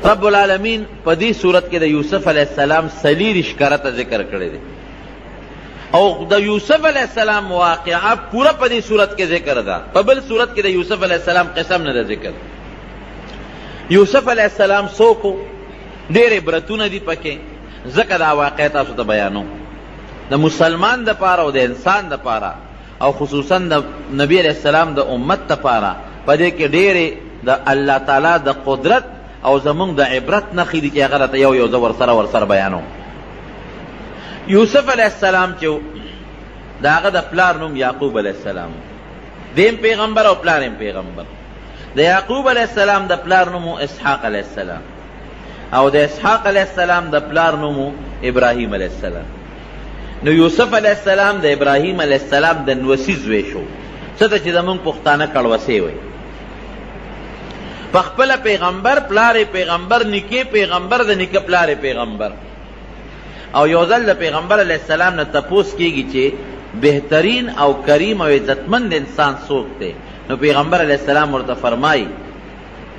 رب العالمین په دې صورت کې د یوسف علیہ السلام سلیریش کرته ذکر کړی دی او د یوسف علیہ السلام واقعه پورا په دې صورت کې ذکر ده. په بل صورت کې د یوسف علیہ السلام قسم نه ده ذکر. یوسف علیہ السلام څوک ډېر عبرتونه دي پکې، ځکه دا واقعه تاسو ته بیانوم د مسلمان دپاره او د انسان دپاره او خصوصا د نبی علیہ السلام د امت دپاره په دې کې ډېرې د الله تعالی د قدرت او زمونږ د عبرت نښې دي چې هغه راته یو یو زه ورسره بیانوم. یوسف علیہ السلام چې د هغه د پلار نوم یعقوب علیہ السلام، دیم پیغمبر او پلار هم پیغمبر. د یعقوب علیہ السلام د پلار نوم اسحاق علیہ السلام او د اسحاق علیہ السلام د پلار نوم ابراهیم علیہ السلام. نو یوسف علیہ السلام د ابراهیم علیہ السلام د نوسی زوی شو، څه ته چې زمونږ پښتانه کړوسی وایي. پخپله پیغمبر، پلار پیغمبر، نیکه پیغمبر، د نیکه پلار پیغمبر. او یو ځل د پیغمبر علیہ السلام نه تپوس کیږي چې بهترین او کریم او عزتمند انسان څوک دی؟ نو پیغمبر علیہ السلام ورته فرمایي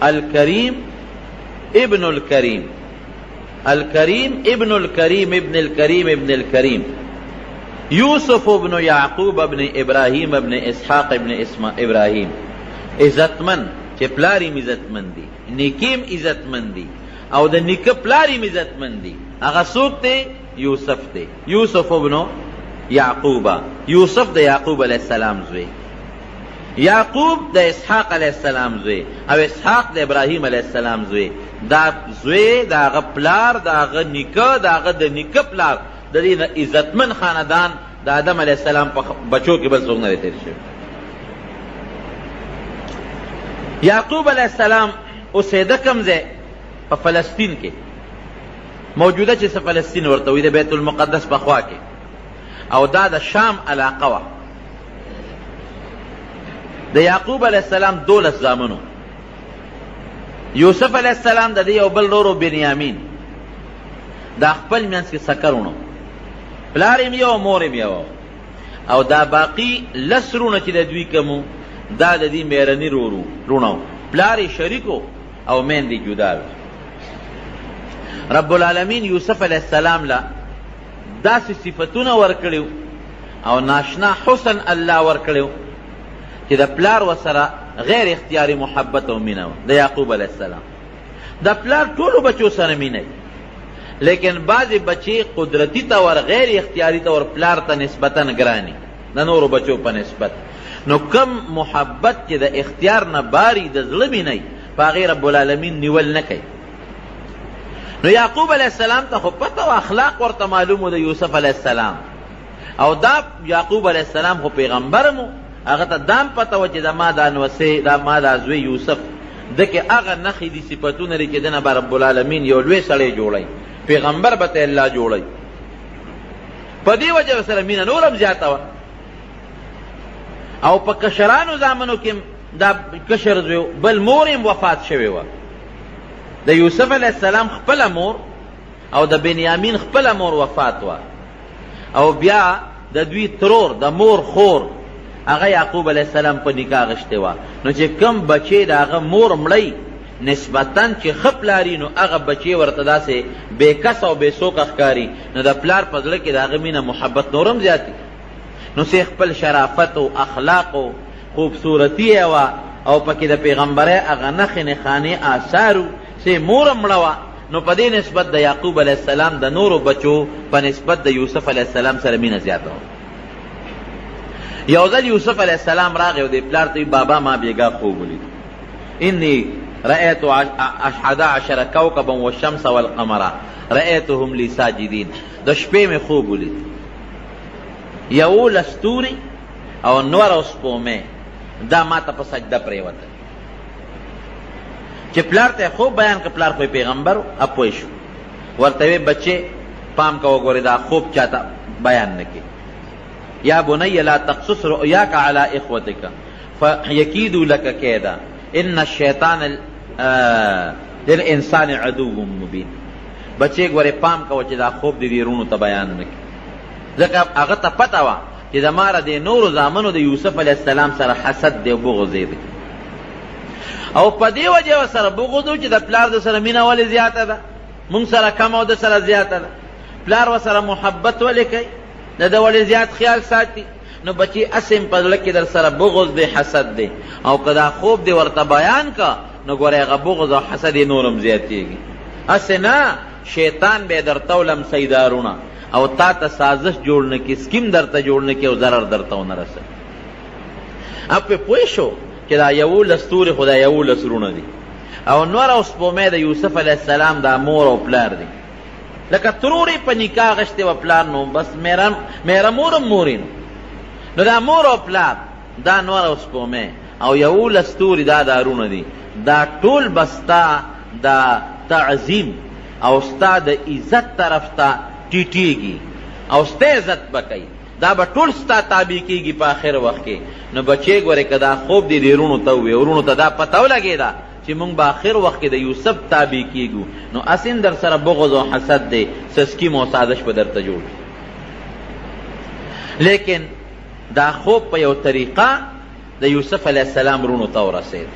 الکریم ابن الکریم، الکریم ابن الکریم ابن الکریم ابن الکریم، یوسف ابن یعقوب ابن ابراہیم ابن اسحاق ابن ابراہیم. عزتمند چې پلاریم عزتمند دی، نیکیم عزتمند دی او د نیکه پلاریم عزتمند دی. هغه څوک دی؟ یوسف دی. یوسف ابن یعقوب، یوسف د یعقوب علیہ السلام زوی، یعقوب د اسحاق علیہ السلام زوی او اسحاق د ابراهیم علیہ السلام زوی. دا زوی د هغه پلار، د هغه نیکه، د هغه د نیکه پلار، د دې عزتمن خاندان د آدم علیہ السلام په بچو کې بل څوک نه دی تیر شوی. یعقوب علیہ السلام اوسېده کوم ځای؟ په فلسطین کې، موجوده چې څه فلسطین ورته وي، د بیت المقدس په خوا کې، او دا د شام علاقه وه. د یعقوب علیہ السلام 12 زامنو. یوسف علیہ السلام د دې یو بل ورور بنیامین، دا خپل منځ کې سکرونو، پلار یې یو مور یې یو، او دا باقي 10 رونه چې د دوی کوم دا د دې میرني رونو، پلار یې شریکو او میندې جدا وي. رب العالمین یوسف علیہ السلام لا داسې صفتونه ورکړیو او ناشنا حسن الله ورکړیو چې د پلار وسره غیر اختیاري محبت او مینه وه. د یعقوب علیہ السلام د پلار ټولو بچو سره مینه، لیکن بعضې بچې قدرتی ته ور غیر اختیاري ته ور پلار ته نسبتا ګراني د نورو بچو په نسبت. نو کم محبت چې د اختیار نه باری د زړه مینه په هغې رب العالمین نیول نه کوي. نو یعقوب علیہ السلام ته خو پته و، اخلاق ورته معلوم د یوسف علیہ السلام، او دا یعقوب علیہ السلام خو پیغمبر مو، هغه ته دام پته و چې دا ما دا نوسی، دا ما دا زوی یوسف دکې هغه نښې دي صفتونه لري چې دنه به رب العالمین یو لوی سړی جوړی، پیغمبر به ته الله جوړی. په دې وجه سره مینه نورم زیاته وه. او په کشرانو زامنو کې دا کشر زوی بل مور یې وفات شوې وه. د یوسف علیہ السلام خپله مور او د بنیامین خپله مور وفات وه، او بیا د دوی ترور د مور خور هغه یعقوب علیہ السلام په نکاح غشتې وه. نو چې کم بچې د هغه مور مړی نسبتا چې ښه پلاري، نو هغه بچې ورته داسې بې کس او بې سوکه ښکاري، نو د پلار په زړه کې د هغه مینه محبت نورم زیاتي. نو سی خپل شرافت او اخلاق او خوبصورتي یې وه، او پکې د پیغمبرۍ هغه نښې نښانې آثارو، سی مورم مړه وه. نو په دې نسبت د یعقوب علیہ السلام د نورو بچو په نسبت د یوسف علیہ السلام سره مینه زیاته وه. یو ځل یوسف علیہ السلام راغی او د پلار ته بابا ما بیګا خوب ولید، انی رأیت 11 کوكبا والشمس والقمر رأیتهم لی ساجدین. د شپې مې خوب ولید، 11 ستوري او نور او سپومې دا ما ته په سجده پرېوته. چې پلار ته خوب بیان که پلار خو پیغمبر اپوی شو، ورته وی بچې پام کوه ګورې دا خوب چاته بیان نه کې. یا بنی لا تقصص رؤیاک علی اخوتک فیکیدوا لک کیدا ان الشیطان للانسان عدو مبین. بچې ګورې پام کوه چې دا خوب دې رونو ته بیان نه کې، ځکه هغه ته پته وه چې زما د نورو زامنو د یوسف علیہ السلام سره حسد دی او بغض دی. او په دې وجه سره بغض چې د پلار د سره مینه ولې زیاته ده، مونږ سره کم او د سره زیاته ده. پلار و سره محبت ولې کوي، د ولې زیات خیال ساتي. نو بچی اسم په زړه کې در سره بغض دی، حسد دی، او که دا خوب دی ورته بیان کا نو ګوره هغه بغض او حسد یې نورم زیاتېږي. هسې نه شیطان به درته ولم سیدارونه او تا ته سازش جوړ نه کړي، سکیم درته جوړ نه کړي او ضرر درته ونه رسوي. اب پې پوه شو چې دا 11 ستوري خو دا 11 رونه دي، او نور او سپومې د یوسف علیه السلام دا مور او پلار دي. لکه ترورې په نکاح غشتې و پلار نو بس میره مورم مورینو، نو دا مور او پلار دا نور او سپومې او 11 ستوري دا دارونه دي. دا ټول بستا دا تعظیم او ستا د عزت طرف ته ټیټېږي او ستا عزت به کوي، دا به ټول ستا تابع کېږي په آخر وخت کې. نو بچې ګورې که دا خوب دی دې وروڼو ته ووایې، وروڼو ته دا پته ولګېده چې موږ به آخر وخت کې د یوسف تابع کېږو، نو اسین در سره بغض او حسد دی، سسکیم او سازش به درته جوړ. لیکن دا خوب په یو طریقه د یوسف علیه السلام وروڼو ته ورسېد.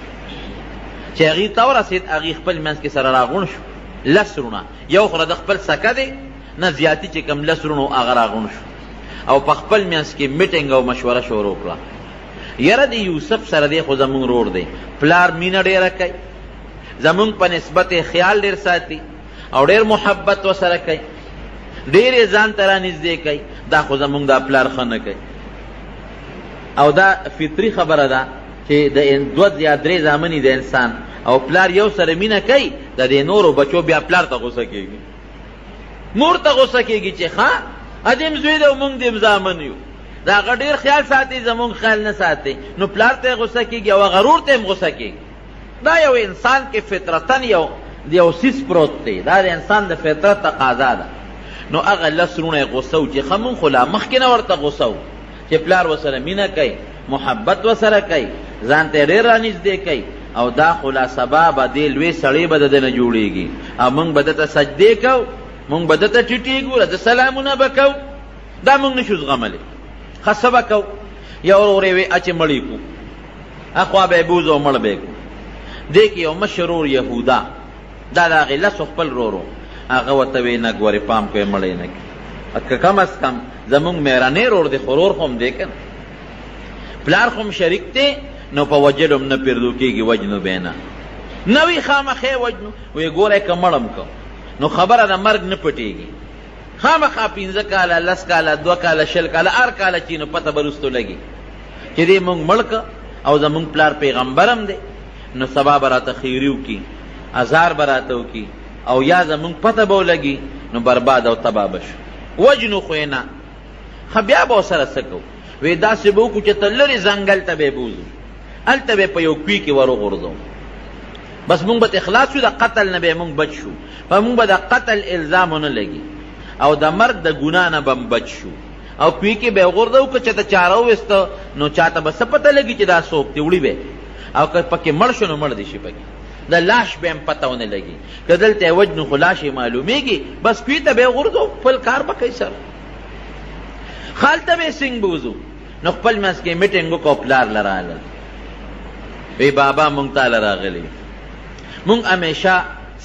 چې هغې ته ورسېد هغې خپل منځ کې سره راغونډ شو 10 رونه، یو خو د خپل سکه دی نه زیاتي چې کوم 10 رونو هغه راغونډ شو او په خپل منځ کې میټینګ او مشوره شروع کړه. یاره د یوسف سره دی خو زمونږ رور دی، پلار مینه ډېره کوي، زمونږ په نسبت خیال ډېر ساتي او ډېر محبت ورسره کوي، ډېر یې ځان ته رانږدې کوي، دا خو زمونږ دا پلار ښه نه کوي. او دا فطري خبره ده چې د 2 یا 3 زامنې د انسان او پلار یو سره مینه کوي، د دې نورو بچو بیا پلار ته غوسه کېږي، مور ته غوسه کېږي چې ښه ادم زوی دی او موږ دې زامن یو، د هغه ډېر خیال ساتي زمونږ خیال نه ساتي، نو پلار ته غوسه کېږي او غرور ته هم غوسه کېږي. دا یو انسان کې فطرتن یو سیس پروت دی، دا د انسان د فطرت تقاضا ده. نو هغه 10 رونه غوسه و چې ښه مونږ خو لا مخکې نه ورته غوسه و چې پلار ورسره مینه کوي، محبت ورسره کوي، ځان ته ډېر رانږدې کوي، او دا خو لا سبا به دې لوی سړی به د ده نه جوړېږي او موږ به ده ته سجدې کوو، موږ به ده ته ټیټېږو، د سلامونه به کوو. دا موږ نشو زغملی. ښه څه به کوو؟ یو ورور یې وی اچې مړی کړو، اخوا به یې بوځو او مړ به یې کړو. دې کې یو مشر ورور یهودا، دا د هغې 10 خپل ورور و، هغه ورته وی نه ګورې پام کوې مړی نه کړي، که کم از کم زمونږ مهرنی ورور دی خو ورور خو هم دی که نه، پلار خو هم شریک دی، نو په وجلو هم نه پیردو کېږي، وجنو به نه نه وي خامخې وجنو. وی ګوره که مړم کو نو خبره د مرګ نه پټېږي، خامخا 15 کاله 10 کاله 2 کاله 20 کاله هر کاله چې نو پته به رستو لګي چې دې مونږ مړ که او زمونږ پلار پیغمبرم دی، نو سبا به راته خیري وکړي، ازار به راته وکړي، او یا زمونږ پته به ولګي نو برباد او تباه به شو. وجنو خو یې نه، ښه بیا به ورسره څه کوو؟ وی داسې به وکړو چې ته لرې ځنګل ته به یې بوځو، هلته به یې په یو کوي کې ور وغورځو، بس مونږ به اخلاص شو، د قتل نه به مونږ بچ شو، په مونږ به د قتل الزام ونه لګي او د مرګ د ګناه نه به بچ شو، او کوي کې به یې وغورځو که چاته چاره وویسته نو چاته به څه پته لګي چې دا څوک دی، وړي به، او که پکې مړ شو نو مړ دي شي، پکې د لاش به هم پته ونه لګي، که دلته یې وجنو خو لاش یې معلومیږي، بس کوي ته به یې وغورځو، خپل کار به کوي سره. هلته به یې څنګه بوځو؟ نو خپل منځ کې میټینګ وکړو، پلار له راغلل، وی بابا مونږ تاله راغلی، مونږ همیشه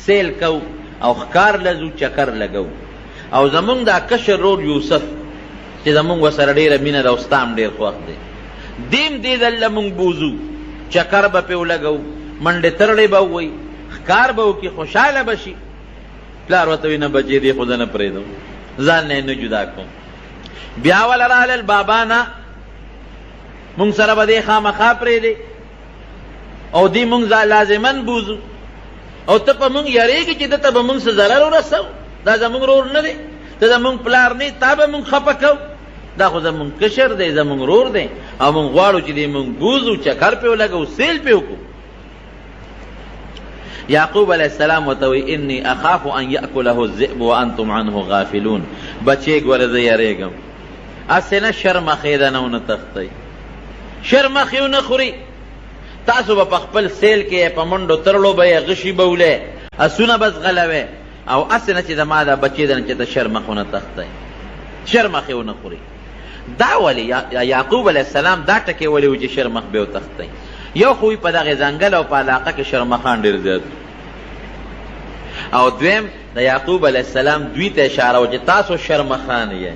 سیل کو او ښکار لځو، چکر لګو، او زمونږ دا کشر رور یوسف چې زمونږ ورسره ډېره مینه ده او ستا هم ډېر خوښ دی، دیم دې ځل مونږ بوځو، چکر به پې ولګو، منډې ترړې به ووایي، ښکار به وکړي، خوشحاله به شي. پلار ورته وایي نه بچې دې خو زه نه پرېږدم، ځان نه یې نه جدا کوم. بیا وله راغلل، بابا نه مونږ سره به دې خامخا پرېږدې او دی مونږ لازمن بوزو، او ته په مونږ یریږي چې دته به مونږ څه ضرر ورسو، دا زمونږ رور نه دی، ته زمونږ پلار نه تا به مونږ خفه کوو، دا خو زمونږ کشر دی، زمونږ رور دی، او مونږ غواړو چې دی مونږ بوزو، چکر پې ولګو، سیل پې وکړو. یعقوب علیه السلام ورته وایي انی اخاف ان یأکله الذئب وانتم عنه غافلون، بچې ګوره زه یریږم، هسې نه شرمخې ده نه ونه تښتئ، شرمخې ونه خوري، تاسو به په خپل سیل کې په منډو ترړو به یې غشي به ولې، اسونه به ځغلوې، او هسې نه چې زما دا بچې ده چې ته شرمخ ونه تښتئ، شرمخې ونه خوري. دا ولې یعقوب علیه السلام دا ټکې ولې و چې شرمخ به وتښتئ؟ یو خو په دغه ځنګل او په علاقه کې شرمخان ډېر زیات او دویم د یعقوب علیه السلام دوی ته اشاره و چې تاسو شرمخان یې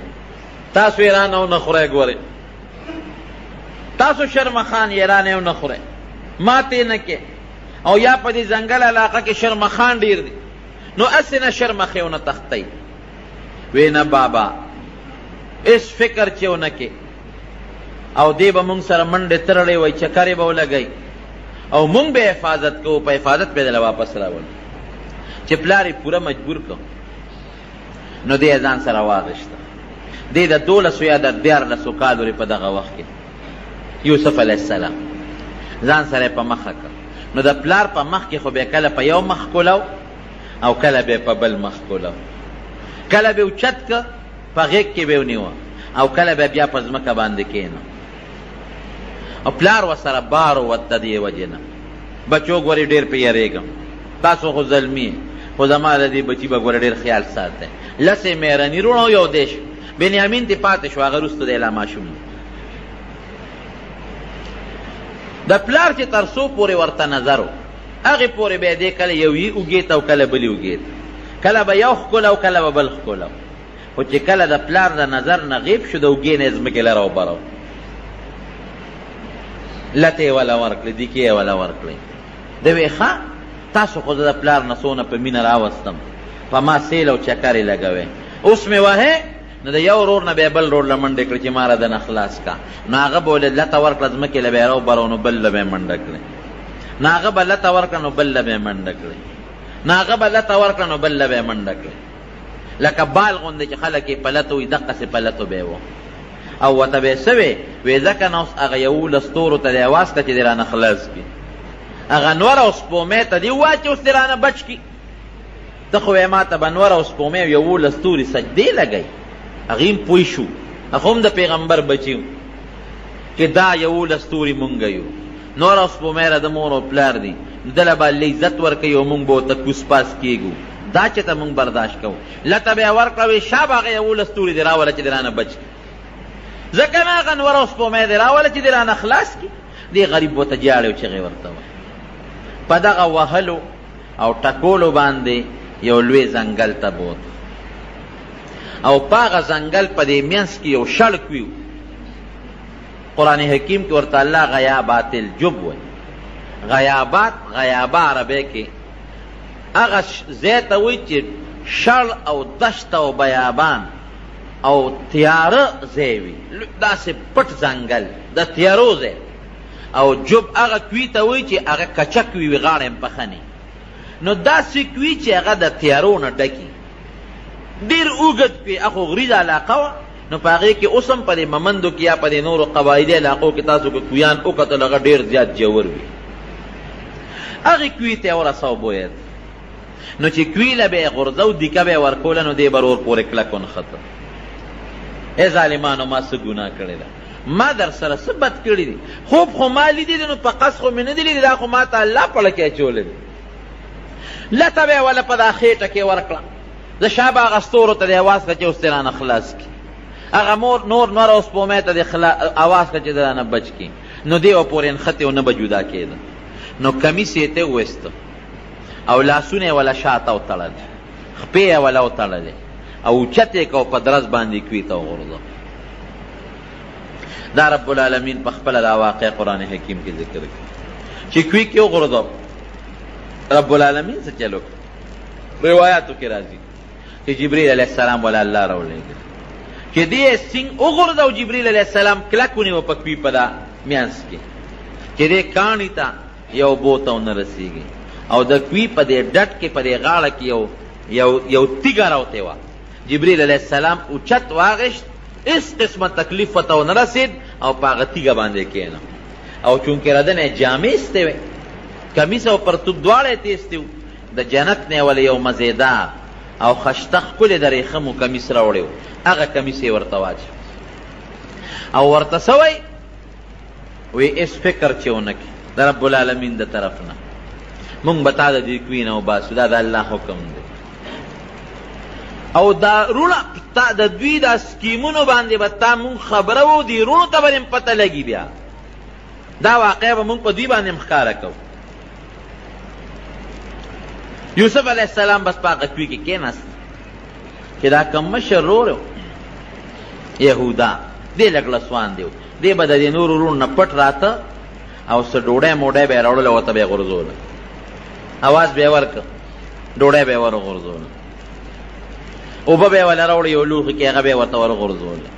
تاسو یې رانه ونه خورئ ګورئ تاسو شرمخان یې رانه ونه خورئ ماتې نه کې او یا په دې ځنګل علاقه کې شرمخان ډېر دي نو هسې نه شرمخې ونه تښتئ وی نه بابا هېڅ فکر چې ونه کې او دی به مونږ سره منډې ترړې وای چکرې به ولګئ او مونږ به حفاظت کوو په حفاظت به دله واپس راولو چې پلار یې پوره مجبور کړو نو دی ځان سره واغېسته دی د 12 یا د 14 کالو په دغه وخت کې یوسف علیه السلام ځان سره په مخه کړ نو د پلار په مخ کې خو به کله په یو مخ کولو او کله به په بل مخ کولو کله به اوچت که په غیږ کې به ونیوه او کله به بیا په ځمکه باندې کېنه او پلار ورسره بار وته دې وجې نه بچو ګورې ډېر پې یېرېږم تاسو خو زلمي خو زما د دې بچي به ګوره ډېر خیال ساتئ لسې مهرني روڼه یو دی شو بنیامین تې پاتې شو هغه وروسته دی لا ماشوم د پلار چې تر څو پورې ورته نظر و هغې پورې به یې دی کله یو یې اوږې ته او کله بلې اوږې ته کله به یو ښکله او کله به بل ښکله خو چې کله د پلار د نظر نه غیب شو د اوږې نه یې ځمکې لره وبره لته یې وله ورکړې دیکې یې وله ورکړې د وی ښه تاسو خو زه د پلار نه څونه په مینه راوستم په ما سیل او چکر یې لګوې اوس مې وهې نو د یو ورور نه به یې بل ورور له منډې کړې چې ما را دنه خلاص کا نو هغه به ولې لته ورکړه ځمکې له به یې راوبرو نو بل له به یې منډه کړې نو هغه به لته ورکړه نو بل له به یې منډه کړې نو هغه به لته ورکړه نو بل له به یې منډه کړې لکه بال غوندې چې خلک یې پلتو وي دقسې پلتو به یې و او ورته به یې څه وې وې ځکه نه اوس هغه 11 ستورو ته دې اواز کړه چې دې رانه خلاص کړي هغه نور او سپومې ته دې ووایه چې اوس دې رانه بچ کړي ته خو یې ما ته به نور او سپومې 11 ستوري سجدې لګئ هغې هم پوه شو هغه هم د پیغمبر بچي چې دا 11 ستوري مونږ یو نور او سپومې را د مور او پلار دي دله به عزت ورکوي او مونږ به ورته کوس پاس کېږو دا چې ته مونږ برداشت کوو لته به یې ورکړه وی شا به هغه 11 ستوري دې راوله چې دې رانه بچ کړي ځکه نه هغه نور او سپومې دې راوله چې دې رانه خلاص کړي دې غریب ورته جاړې او چغې ورته وایي په دغه وهلو او ټکولو باندې یو لوی ځنګل ته بوت او په هغه ځنګل په دې منځ کې یو شړک وي قرآن حکیم کې ورته الله غیابات الجب وایي غیابات غیابه عربی کې هغه ځای ته وایي چې شړ او دشت او بیابان او تیاره ځای وي داسې پټ ځنګل د تیارو ځای او جب هغه کوي ته وایي چې هغه کچک وي غاړه یې پخنې نو داسې کوي چې هغه د تیارو نه ډکي ډېر اوږد کوي هغه غریزه علاقه وه نو په هغې کې اوس هم په دې ممندو کې یا په دې نورو قبایلي علاقو کې تاسو که کویان وکتل هغه ډېر زیات جوور وي هغې کوي ته یې ورسو بوید نو چې کوي له به یې غورځو دیکه به یې ورکوله نو دې به ور پورې کلک ونښته ای ظالمانو ما څه ګناه کړې ده ما در سره څه بد کړي دي خوب خو ما لیدي دي نو په قصد خو مې نه دي لیدي دا خو ما ته الله پړه کې اچولی دي لته به یې وله په دا خېټه کې ورکړه د شا به هغه ستورو ته دې اواز کړه چې اوس دې رانه خلاص کړي هغه نور نور او سپومې ته دې اواز کړه چې دې رانه بچ کړي نو دې به پورې نښتې او نه به جدا کېده نو کمیس یې ته وویسته او لاسونه یې وله شاته وتړل خپې یې وله وتړلې او اوچت یې که په درز باندې کوي ته وغورځه دا رب العالمین په خپله دا واقع قرآن حکیم کې ذکر کړي چې کوي کې وغورځه رب العالمین څه چلو روایاتو کې راځي چې جبریل علیه السلام ولا الله راولېږي چې دې سنګ وغورځو جبریل علیه السلام کلک ونیو په کوي په دا میانس کې چې دې کاڼي ته یو بوته ونه رسېږي او د کوي په دې ډټ کې په دې غاړه کې یو تیږه راوتې وه جبریل علیه السلام اوچت واغېشت هېڅ قسمه تکلیف ورته ونه رسېد او په هغه تیږه باندې کېنه او چونکې ردنه یې جامې ایستې وې کمیس او پرتوب دواړه یې تیستې وو د جنت نه یې ولې یو مزېدار او خشته ښکلې د ریخمو کمیس راوړی و هغه کمیس یې ورته واچو او ورته څه وایي وی هېڅ فکر چې ونه کړي د رب العالمین د طرف نه مونږ به تا د دې کوي نه وباسو دا د الله حکم دی او دا رونه د دوی دا سکیمونو باندې به تا مونږ خبره وو دې رونو ته به پته لګي بیا دا واقعه به مونږ په دوی باندې ښکاره کوو. یوسف علیه السلام بس په هغه کوی کې کېناست چې دا کم مشر ورور یهودا دی لږ لسوان دی، دی به د دې نورو وروڼو نه پټ راته او څه ډوډۍ موډۍ به یې راوړله ورته به یې غورځوله، اواز به یې ورکړه، ډوډۍ به یې ور غورځوله، اوبه به یې وله راوړه یو لوښي کې هغه به یې ورته ور غورځوله.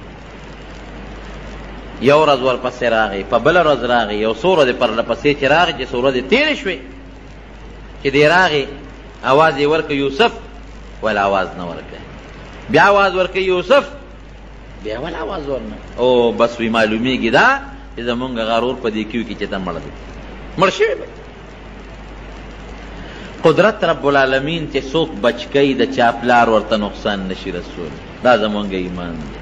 یو ورځ ورپسې راغی، په بله ورځ راغی، یو څو ورځې پرله پسې چې راغی چې څو ورځې تېرې شوې چې دی راغی اواز یې ورکړه یوسف، ول اواز نه ورکړه، بیا اواز ورکړه یوسف، بیا ول اواز ورنه. او بس وی معلومیږي دا چې زمونږ غرور په دې کیو کې چې ته مړ دی، مړ شوی دی. قدرت رب العالمین چې څوک بچ کوي د چا پلار ورته نقصان نشي رسول، دا زمونږ ایمان دی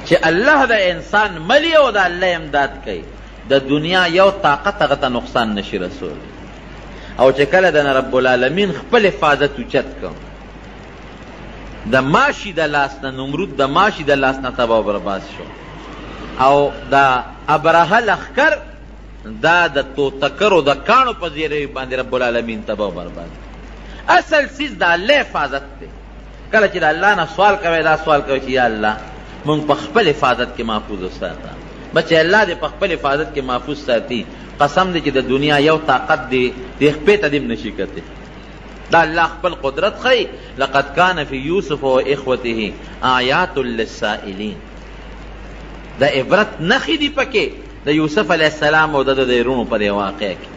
چې الله د انسان ملی او د الله امداد کوي، د دنیا یو طاقت هغه ته نقصان نشي رسول. او چې کله د رب العالمین خپل حفاظت اوچت کړ، د ماشي د لاس نه نمرود د ماشي د لاس نه تباه و برباد شو، او دا ابرهه لښکر دا د توتکرو د کاڼو په زیری باندې رب العالمین تباه و برباد. اصل چیز د الله حفاظت دی. کله چې د الله نه سوال کوي دا سوال کوي چې یا الله مونږ په خپل حفاظت کې محفوظ وساته. بچې الله دې په خپل حفاظت کې محفوظ ساتي، قسم دې چې د دنیا یو طاقت دی دې خپې ته دې نشي کتی. دا الله خپل قدرت خی. لقد کان فی یوسف و اخوته آیات للسائلین، دا عبرت نخی دی پکې د یوسف علیہ السلام او د رونو په دې واقع کې.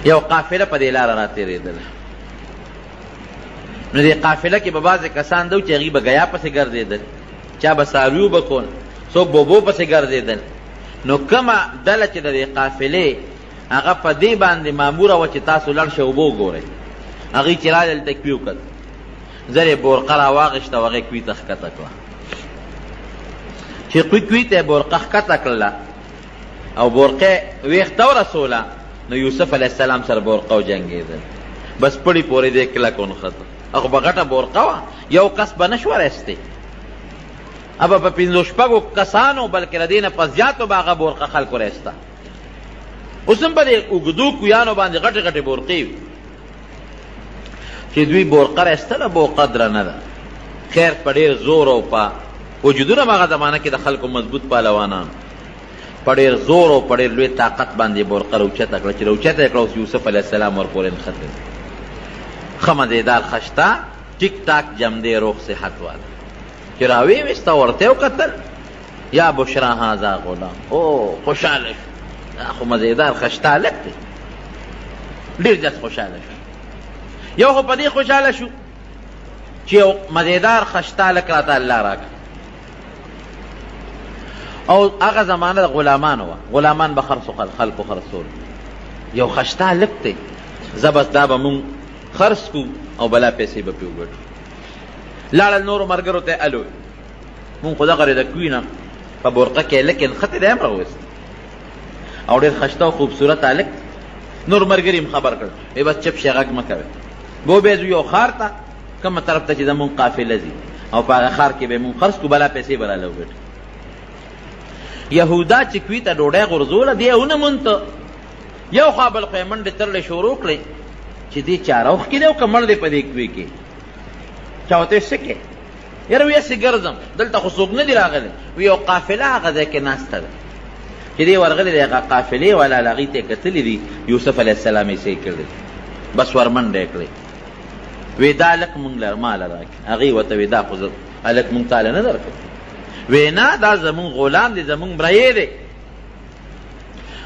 یو قافله په دې لاره را تېرېدله، نو دې قافله کې به بعضې کسان دو چې هغوی به ګیا پسې ګرځېدل، چا به څاروي به کول، څوک به اوبو پسې ګرځېدل. نو کومه ډله چې د دې قافلې هغه په دې باندې ماموره وه چې تاسو لړ شئ اوبه وګورئ، هغوی چې راغلل دلته کوي وکتل، زر یې بورقه را واغېسته او هغې کوي ته ښکته کړه. چې کوي ته یې بورقه ښکته کړله او بورقه ویښته ورسوله، نو یوسف علیه السلام سره بورقه وجنګېدل، بس پړي پورې دې کلک ونښته. هغه به غټه بورقه وه، یو کس به نه شوه رستی، ابه په پنځو شپږو کسانو بلکې د دې نه په زیاتو به هغه بورقه خلکو رسته. اوس هم په دې اوږدو کویانو باندې غټې غټې بورقې وي چې دوی بورقه رایستله، بورقه درنه ده. خیر په ډېر زور او په وجودونه هغه زمانه کې د خلکو مضبوط پهلوانان په ډېر زور او په ډېر لوی طاقت باندې بورقه راوچته کړه. چې راوچته یې کړه اوس یوسف علیه السلام ورپورې نښتې، ښه مزېدار خشته ټیک ټاک جمدې روغ صحت واله چې راویې ویسته ورته یې وکتل، یا بشرا هذا غلام، او خوشحاله شو، دا خو مزېدار خشته هلک دی، ډېر زیات خوشحاله شو. یو خو په دې خوشحاله شو چې یو مزېدار خشته هلک راته الله راکړه. او هغه زمانه د غلامانو وه، غلامان به خلکو خرڅول، یو خشته هلک دی، زه بس دا به مونږ خرڅ کړو او بلا پیسې به پرې وګټو. لاړل نورو ملګرو ته الوی، مونږ خو دغه د کوی نه په بورقه کې هلک یې نښتې دی هم راوویست او ډېر خشته او خوبصورت هلک. نور ملګري هم خبر کړل، وی بس چپ شئ غږ مه کوئ. به وبېځو یو ښار ته، کومه طرف ته چې زمونږ قافله ځي، او په هغه ښار کې به مونږ خرڅ کړو، بلا پیسې به راله وګټو. یهودا چې کوی ته ډوډۍ غورځوله، دی یې ونه مونته، یو خوا بل خوا یې منډې ترلې شروع کړې چې دې چاره اوښکې دی او که مړ دی په دې کوی کې. چا ورته څه کې؟ یاره وی هسې ګرځم، دلته خو څوک نه دي راغلی. وی یو قافله هغه ځای کې ناسته ده چې دی ورغلی دی، هغه قافلې والا هغې ته یې کتلي دي، یوسف علیه السلام یې صحیح کړی، بس ورمنډه یې کړی. وی دا هلک مونږ له ماله راکړي. هغې ورته وی دا خو هلک مونږ تاله نه درکړو. وی نه دا زمونږ غلام دی، زمونږ برایې دی.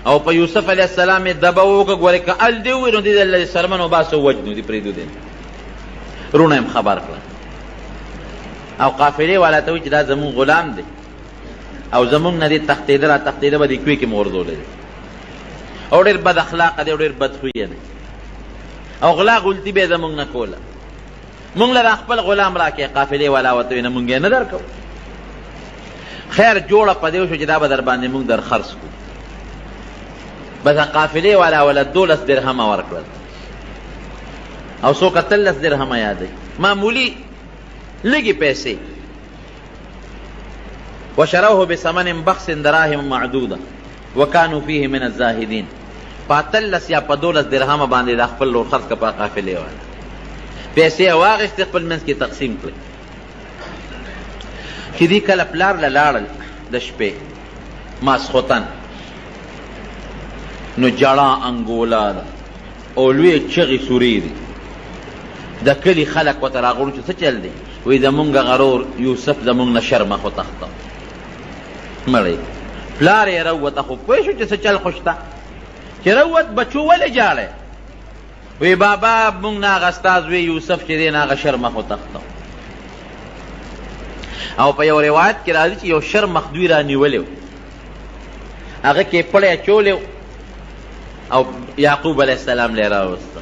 او په یوسف علیه السلام یې دبه وکړه، ګورې که ال دې ووایي نو دې د سرمن وباسو وجنو دې پرېږدو دی. رونه یې خبر کړه او قافلې والا ته وایي چې دا زمونږ غلام دی او زمونږ نه دې تښتېده را تښتېده به دې کوی کې مو غورځولی دی، او ډېر بد اخلاقه دی او ډېر بدخویه دی، او غلا غلطي به یې زمونږ نه کوله. مونږ له خپل غلام راکړې. قافلې والا ورته وایي نه مونږ یې نه درکوو. خیر جوړه په دې وشو چې دا به در باندې مونږ در خرڅ کړو. بس قافلې والا وله 12 درهمه ورکړل او څوک 13 درهمه یادوي، معمولي لږې پیسې. وشروه بثمن بخس دراهم معدوده وكانوا فيه من الزاهدين. پاتلس یا 15 درهم باندې د خپل لور خرڅ کړه په قافلې والا، پیسې واغېستې خپل منځ کې تقسیم کړې. چې دې کله پلار له لاړل د شپې ماسخوتن، نو جړه انګولا ده او لوی چغې سورې دي. د کلي خلک ورته راغلو چې څه چل دی؟ وایي زمونږ غرور یوسف زمونږ نه شرمخ وتښته. مړی پلار یې راووته، خو پوه شو چې څه چل خو شته. چې راووت بچو ولې جاړی؟ وی بابا مونږ نه هغه استاذ وی یوسف چې دی نه هغه شرمخ وتښته. او په یو روایت کې راځي چې یو شرمخ دوی را نیولی و، هغه کې پړی اچولی او یعقوب علیه السلام لی راوسته.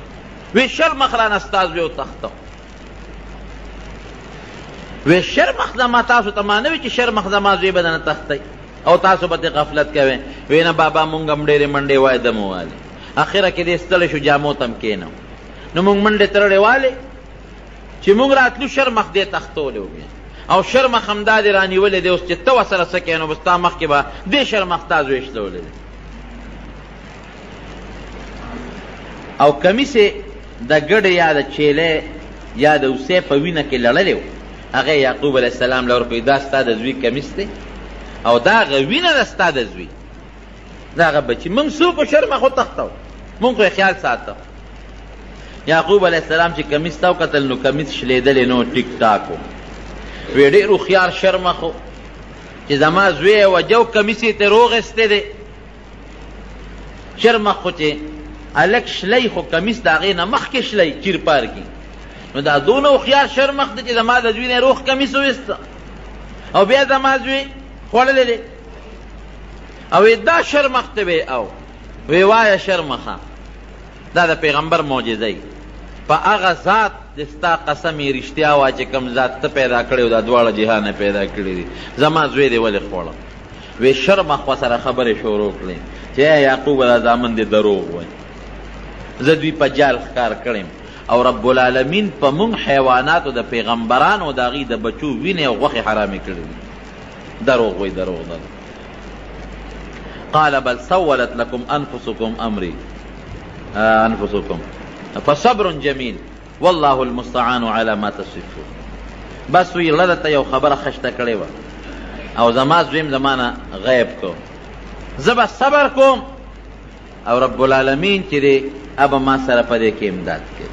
وی شرمخ رانه استاذ وی وتښته. وی شرمخ زما تاسو ته ما نه وي چې شرمخ زما زوی به نه تښتی او تاسو به ترې غفلت کوئ. وی نه بابا مونږ هم ډېرې منډې وایده مو والې. اخره کې دې ستړی شو جامو ته هم کېنو، نو مونږ منډې ترړې والې چې مونږ راتلو شرمخ دې تښتولی و بیا، او شرمخ همدا دې رانیولی دی. اوس چې ته ورسره څه کوې نو به ستا مخکې به دې شرمخ تا زوی شلولی دی. او کمیسې د ګډې یا د چیلې یا د اوسې په وینه کې لړلی و، هغه یعقوب علیه السلام له ورکوي دا ستا د زوی کمیس دی او دا هغه وینه ده ستا د زوی، دا هغه بچي. موږ څوک شرمخ وتښتو، موږ خو یې خیال ساته. یعقوب علیه السلام چې کمیس ته وکتل نو کمیس شلېدلی نو ټیک ټاک و. وی ډېر هوښیار شرمخ و چې زما زوی یې وجه و کمیس یې ترې روغېستی دی. شرمخ خو چې هلک شلی خو کمیس د هغې نه مخکې شلی چیر پار کي، نو دا دونه هوښیار شرمخ دی چې زما د زوی نه روغ کمیس وویسته او بیا زما زوی خوړلی دی. او دا شرمخ ته وی او وی وایه شرمخه دا د پیغمبر معجزه ای. په هغه ذات د ستا قسم یې رښتیا وه چې کوم ذات ته پیدا کړی و دا دواړه جهانه پیدا کړي دي، زما زوی دی ولې خوړه؟ وی شرمخ ورسره خبرې شروع کړې چې یعقوب دا زامن دې دروغ وایي، زه دوی په جال ښکار کړم او رب العالمین په مونږ حیواناتو د پیغمبرانو د هغې د بچو وینې او غوښې حرامې کړي دي. دروغ وایي، دروغ ده. قال بل سولت لكم انفسكم امري انفسكم فصبر جميل والله المستعان على ما تصفون. بس وی غله ته یو خبره خشته کړې وه او زما زویم زمانه غیب کو، زه به صبر کوم او رب العالمین چې دی ابه ما سره په دې کې امداد کوي.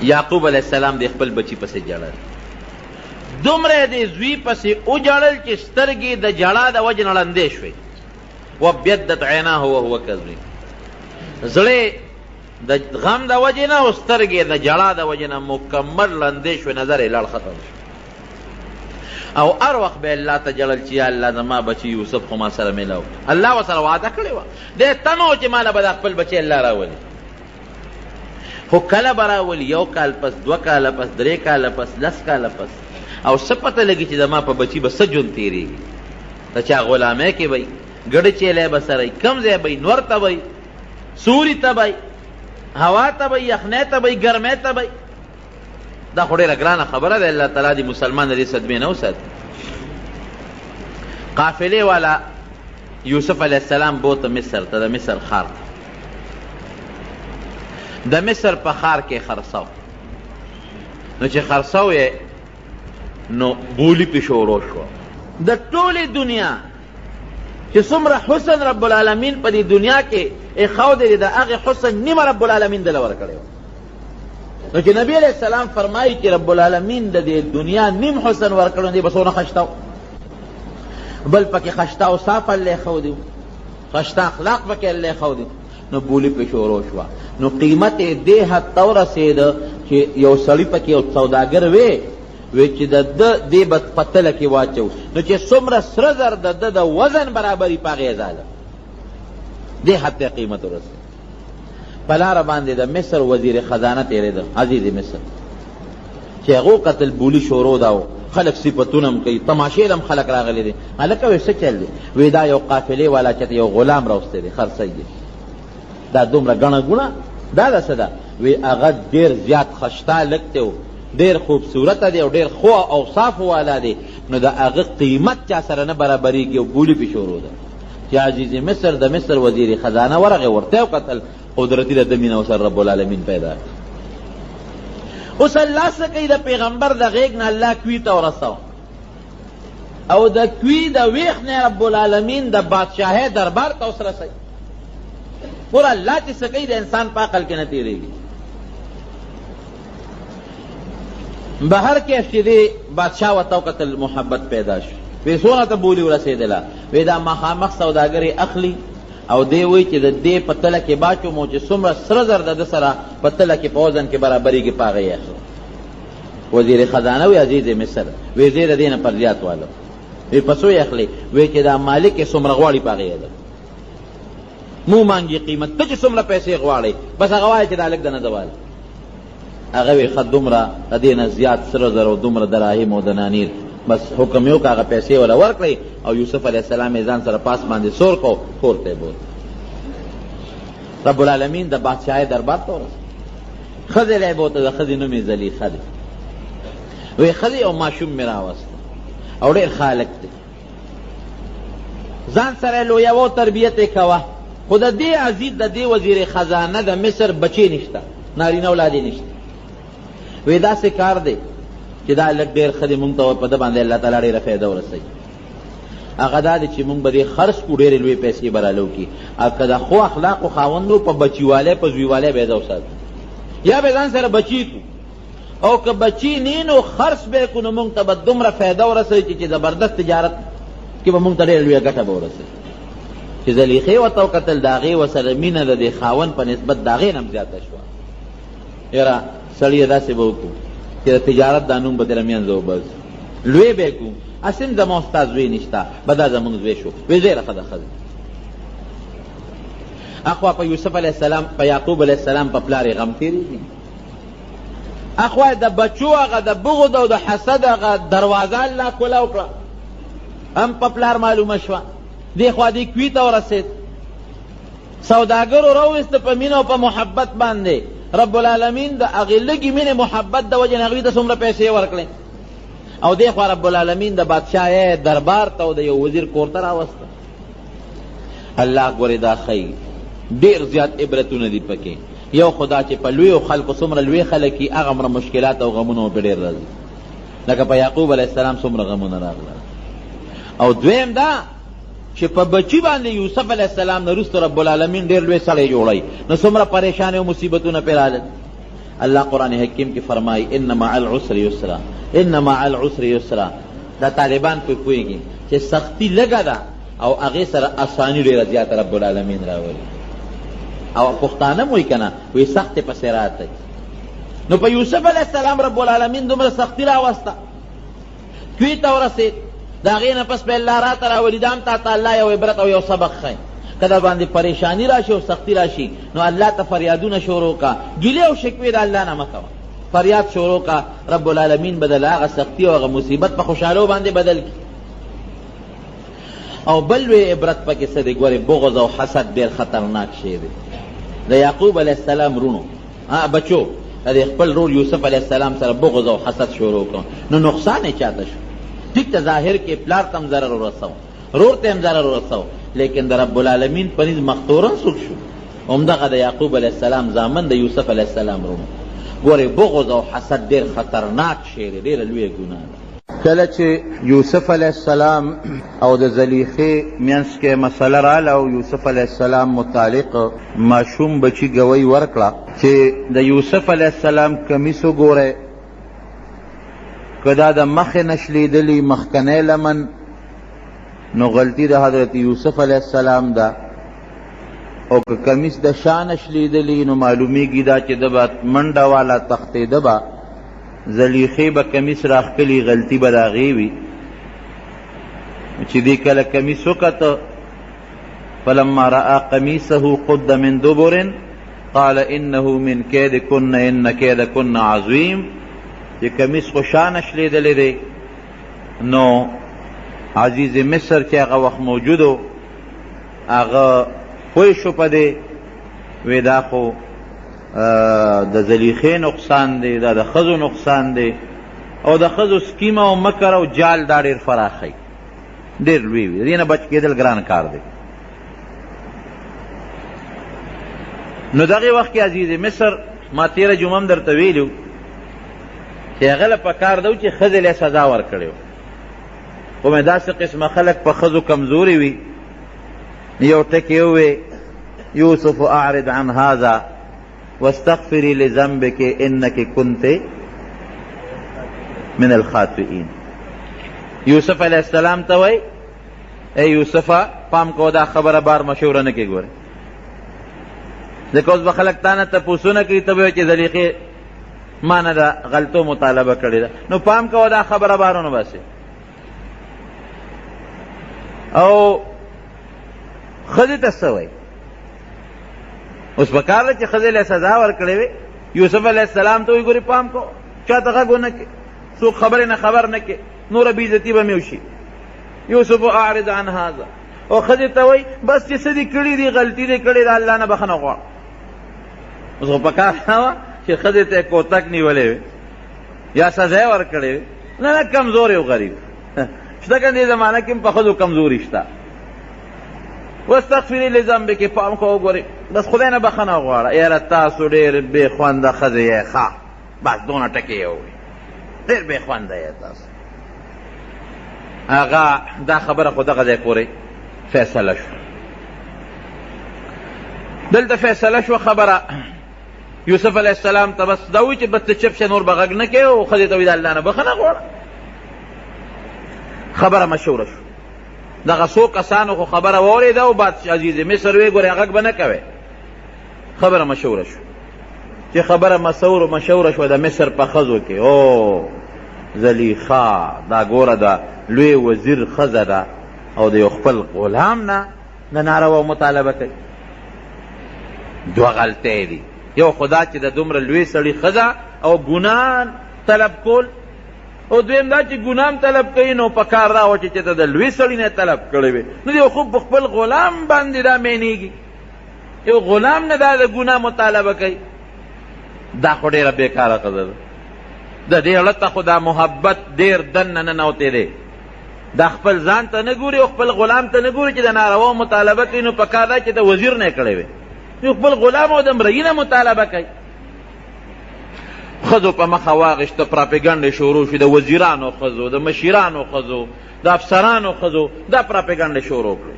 یعقوب علیه السلام د خپل بچی پسې جړل، دومره د زوی پسې وجړل چې سترګې د جړا د وجې نه ړندې شوې. وابیضت عیناه وهو کظیم، زړې د غم د وجې نه او سترګې د جړا د وجې نه مکمل ړندې شوې، نظر یې لړ ختم شو. او هر وخت به الله ته جړل چې یا الله زما بچي یوسف خو ما سره میلاو. الله ورسره وعده کړې وه، دې تنو چې ماله به د خپل بچی الله راولي، خو کله به راولي، 1 کال پس، 2 کاله پس، 3 کاله پس، 10 کاله پس. او څه پته لګي چې زما په بچي به څه ژوند تېرېږي. د چا غلامۍ کې به ګډه چیلی به سره کم ځای به نور ته به سوري ته به هوا ته به یخنۍ ته به ګرمۍ ته به. دا خو ډېره ګرانه خبره ده. الله تعالی دې مسلمان د دې صدمې نه وساتي. قافلې والا یوسف علیه السلام بوته مصر ته، د مصر ښار ته. د مصر په ښار کې خرڅو، نو چې خرڅو یې نو بولی پې شروع شوه. د ټولې دنیا چې څومره حسن رب العالمین په دې دنیا کې ایښودی د هغې حسن نیمه رب العالمین دله ورکړی و. نو چې نبی علیه السلام فرمایي چې رب العالمین د دې دنیا نیم حسن ورکړی، دی به څونه خشته و. بل پکې خشته او صاف الله ایښودی و، خشته اخلاق پکې الله ایښودی و. نو بولی پې شروع شوه. نو قیمت یې دې حد ته ورسېده چې یو سړي پکې یو سوداګر وی چې د ده دې به په تله کې واچو، نو چې څومره سره زر د ده د وزن برابري په هغې ځاله دې حد ته قیمت ورسېد. په لاره باندې د مصر وزیر خزانه تېرېده، عزیز مصر، چې هغو قتل بولي شروع ده او خلک صفتونه هم کوي، تماشې هم خلک راغلي دي. هلکه وی څه چل دی؟ وی دا یو قافلې والا چې یو غلام راوستی دی، خرڅی دی، دا دومره ګڼه ګوڼه دا ده څه ده؟ وی هغه ډېر زیات خشته هلک دی ډیر خوبصورت دی او ډیر خو اوصاف والا دی، نو د هغه قیمت چا سره نه برابریږي او بولی پې شروع ده چې عزیز مصر د مصر وزیر خزانه ورغې ورته وکتل قدرتي د ده مینه ورسره رب العالمین پیدا کړه. اوس الله څه کوي؟ د پیغمبر د غیږ نه الله کوي ته ورسوه او د کوي د ویښ نه رب العالمین د بادشاهۍ دربار ته اوس رسوي. ګوره الله چې څه کوي د انسان په عقل کې نه تېرېږي. بهر کې چې دی بادشاه ورته وکتل محبت پیدا شو، وی څونه ته بولي ورسېدله؟ وی دا مخامخ سوداګرې اخلي او دی وایي چې د دې په تله کې باچومو چې څومره سره زر د ده سره په تله کې په وزن کې برابرېږي په هغه یې اخلي. وزیر خزانه وی عزیز مصر، وی زه د دې نه پر زیات والم. وی په څو یې اخلي؟ وی چې دا مالک یې څومره غواړي په هغه یې ده. مو مانګي قیمت، ته چې څومره پیسې غواړئ بس هغه وایي چې دا لږ د نه زوال. هغه وی ښه دومره د دې نه زیات سره زر او دومره دراهم او دنانیر، بس حکم یو که هغه پیسې وله ورکړئ او یوسف علیه السلام یې ځان سره پاس باندې سور کو کور ته یې بوت. رب العالمین د بادشاهۍ دربار ته ورسېد. ښځې له یې بوته، د ښځې نوم یې زلیخه دی. وی ښځې او ماشوم مې راوسته او ډېر خالق دی، ځان سره یې لویوه تربیت یې کوه، خو د دې عزیز د دې وزیر خزانه د مصر بچې نشته، نارینه اولاد یې نشته. وی داسې کار دی چې دا لږ ډېر ښه دی، مونږ ته په ده باندې الله تعالی ډېره فایده ورسوي. هغه دا دی چې مونږ به دې خرڅ کړو، ډېرې لویې پیسې به رالو کړي، او که د ښو اخلاقو خاوند و په بچیوالی په زویوالی به یې ده وساتو، یا به ځان سره بچي کړو، او که بچي نه نو خرڅ به یې کړو، نو مونږ ته به دومره فایده ورسوي چې زبردست تجارت کې به مونږ ته ډېره لویه ګټه به ورسوي. چې زلیخې ورته وکتل د هغې ورسره مینه د دې خاوند په نسبت د هغې نه هم زیاته شوه. یاره سړي داسې به وکړو چې د تجارت دا نوم به در منځه وباسو، لوی به یې کړو، اسیم زما ستا زوی نشته، به دا زمونږ زوی شو. وی ډېره ښه ده ښځه. اخوا په یوسف علیه السلام په یعقوب علیه السلام په پلار یې غم تېرېږي، اخوا د بچو هغه د بغض او د حسد هغه دروازه الله کولاو کړه، هم په پلار معلومه شوه. دې خوا دې کوي ته ورسېد، سوداګرو راوویسته په مینه او په محبت باندې. رب العالمین د هغې لږې مینې محبت د وجې نه هغوی ته څومره پیسې ورکړې، او دې خوا رب العالمین د بادشاهۍ دربار ته او د یو وزیر کور ته راوسته. الله ګورې دا ښیي ډېر زیات عبرتونه دي پکې. یو خدا چې په لویو خلکو څومره لوی خلک وي هغه مشکلات او غمونه پې ډېر راځي، لکه په یعقوب علیه السلام څومره غمونه راغله. او دویم دا چې په بچي باندې یوسف علیه السلام نه وروسته رب العالمین ډېر لوی سړی جوړی، نو څومره پریشانې او مصیبتونه پې رالل. الله قرآن حکیم کې فرمایي ان مع العسر یسرا، ان مع العسر یسرا. دا طالبان پې پوهېږي چې سختی لږه ده او هغې سره اساني ډېره زیاته رب العالمین راولي. او پښتانه م وایي که نه، وایي سختې پسې راتی. نو په یوسف علیه السلام رب العالمین دومره سختی راوسته، کوی ته ورسېد، د هغې نه پس به الله راته راولي. دا هم تا ته الله یو عبرت او یو سبق ښیي. که در باندې پریشانی راشي او سختی راشي نو الله ته فریادونه شروع کا، ګیلې او شکوې د الله نه مه کوه، فریاد شروع کا، رب العالمین به د هغه سختی او هغه مصیبت په خوشحالو باندې بدل کړي. او بل لوی عبرت پکې څه دی؟ ګورې بغض او حسد ډېر خطرناک شی دی. د یعقوب علیه السلام رونو بچو د خپل رور یوسف علیه السلام سره بغض او حسد شروع کړ، نو نقصان یې چاته شو. ٹھیک ته ظاهر کې پلار ته هم ضرر ورسو، رور ته هم ضرر ورسو، لیکن د رب العالمین په نزد مختورن څوک شو؟ همدغه د یعقوب علیه السلام زامن د یوسف علیه السلام رونو. ګورې بغض او حسد ډېر خطرناک شی دی، ډېره لویه ګناه ده. کله چې یوسف علیه السلام او د زلیخې منځ کې مسله راله او یوسف علیه السلام متعلق ماشوم بچي ګوی ورکړه چې د یوسف علیه السلام کمیس وګورئ، که دا د مخې نشلیدلی مخکنی لمن نو غلطي د حضرت یوسف علیه السلام ده، او که کمیس د شا نشلیدلی نو معلومیږي دا چې ده به منډه والا تختېده به، زلیخې به کمیس راښکلي، غلطي به د هغې وي. چې دې کله کمیس وکته فلما رأى قمیصه قد من دبر قال انه من کیدکن ان کیدکن عظیم. چې کمیس خو شا نشلیدلی دی، نو عزیز مصر چې هغه وخت موجود و هغه پوه شو په دې، وی دا خو د زلیخې نقصان دی، دا د ښځو نقصان دی، او د ښځو سکیم او مکر او جال دا ډېر فراخی، ډېر لوی وي، د دې نه بچ کېدل ګران کار دی. نو دغې وخت کې عزیز مصر ما تېره جمعه هم درته ویلي چې هغه له پکار ده چې ښځې له سزا ورکړې وه، خو مې داسې قسمه خلک په ښځو کمزوري وي. یو ټکې ووې یوسف اعرض عن هذا واستغفري لذنبك انك كنت من الخاطئین. یوسف علیہ السلام ته وایي ای یوسفه پام کو دا خبره بار مشوره نه کې ګورې، ځکه اوس به خلک تا نه تپوسونه کوي، ته به وایې چې زلیخې ما نه ده غلطو مطالبه کړې ده، نو پام کوه دا خبره بار ونه باسې. او ښځې ته څه وایي؟ اوس پکار ده چې ښځې له سزا ورکړې وې. یوسف علیه السلام ته وایي ګورې پام کوه چا ته غږ ونه کړې، څوک خبرې نه خبر نه کې، نوره بې عزتي به مې وشي. یوسف اعرض عن هذا. او ښځې ته وایي بس چې څه دې کړي دي غلطي دې کړې ده الله نه بخښنه غواړه. اوس خو پکار نه وه چې ښځې ته یې کوتک نیولې وې یا سزا یې ورکړې وې. نه نه کمزور یو غریب شته که دې زمانه کې هم په ښځو کمزوري شته. واستغفري لذنبک، پام کوه وګورې بس خدای نه بخښنه غواړه. یاره تاسو ډېر بې خونده ښځې یې، ښه بس دونه ټکې یې ووایي، ډېر بې خونده یې تاسو. هغه دا خبره خو دغه ځای پورې فیصله شوه. دلته فیصله شوه خبره یوسف علیه السلام ته بس دا وایي چې بس ته چپ شه، نور به غږ نه کوې، او ښځې ته وایي د الله نه بخښنه غواړه. خبره مشهوره شوه. دغه څو کسانو خو خبره واورېده او بادشاه عزیز مصر ویې ګورې غږ به نه کوې. خبره مشهوره شوه. چې خبره مشهوره شوه د مصر په ښځو کې، او زلیخا دا ګوره د لوی وزیر ښځه ده او د یو خپل غلام نه د ناروا مطالبه کوي. دوه غلطۍ دي، یو خدا چې د دومره لوی سړي ښځه او ګناه طلب کول، او دویم دا چې ګناه طلب کوي نو په کار راوه چې ته د لوی سړي نه طلب کړی وې، نو یو خو په خپل غلام باندې دا مینېږي، یو غلام نه دا د ګناه مطالبه کوي. دا خو ډېره بېکاره ښځه ده. د دې اړه ته خو دا محبت ډېر دننه ننوتی دی. دا خپل ځان ته نه ګوري او خپل غلام ته نه ګوري چې د ناروا مطالبه کوي، نو په کار دا چې د وزیر نه یې کړی وې، یو خپل غلام او د مرئي نه مطالبه کوي. ښځو په مخه واغېشته، پراپېګنډې شروع شوې، د وزیرانو ښځو، د مشیرانو ښځو، د افسرانو ښځو، دا پراپېګنډې شروع کړې.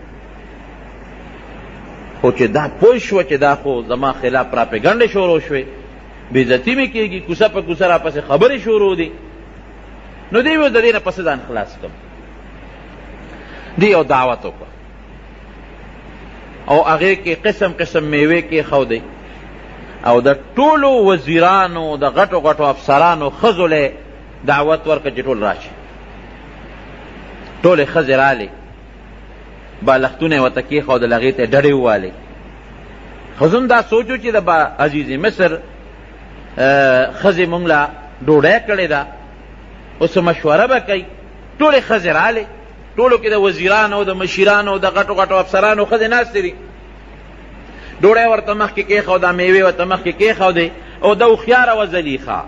خو چې دا پوه شوه چې دا خو زما خلاف پراپېګنډې شروع شوې، بې عزتي مې کېږي، کوڅه په کوڅه راپسې خبرې شروع دي، نو دی ویل د دې نه پسې ځان خلاص کړم. دی یو دعوت وکړه او هغې کې قسم قسم میوې کېښودې، او د ټولو وزیرانو د غټو غټو افسرانو ښځو له دعوت ورکړه چې ټول راشي. ټولې ښځې رالې، بالښتونه یې ورته کېښودل، هغې ته یې ډډې ووالې. ښځو هم دا سوچ و چې د عزیز مصر ښځې مونږ له ډوډۍ کړې ده، اوس مشوره به کوي. ټولې ښځې رالې، ټولو کې د وزیرانو او د مشیرانو او د غټو غټو افسرانو ښځې ناستې دي. ډوډۍ ورته مخکې کېښوده، میوې ورته مخکې کېښودې، او د هوښیاره وه زلیخا،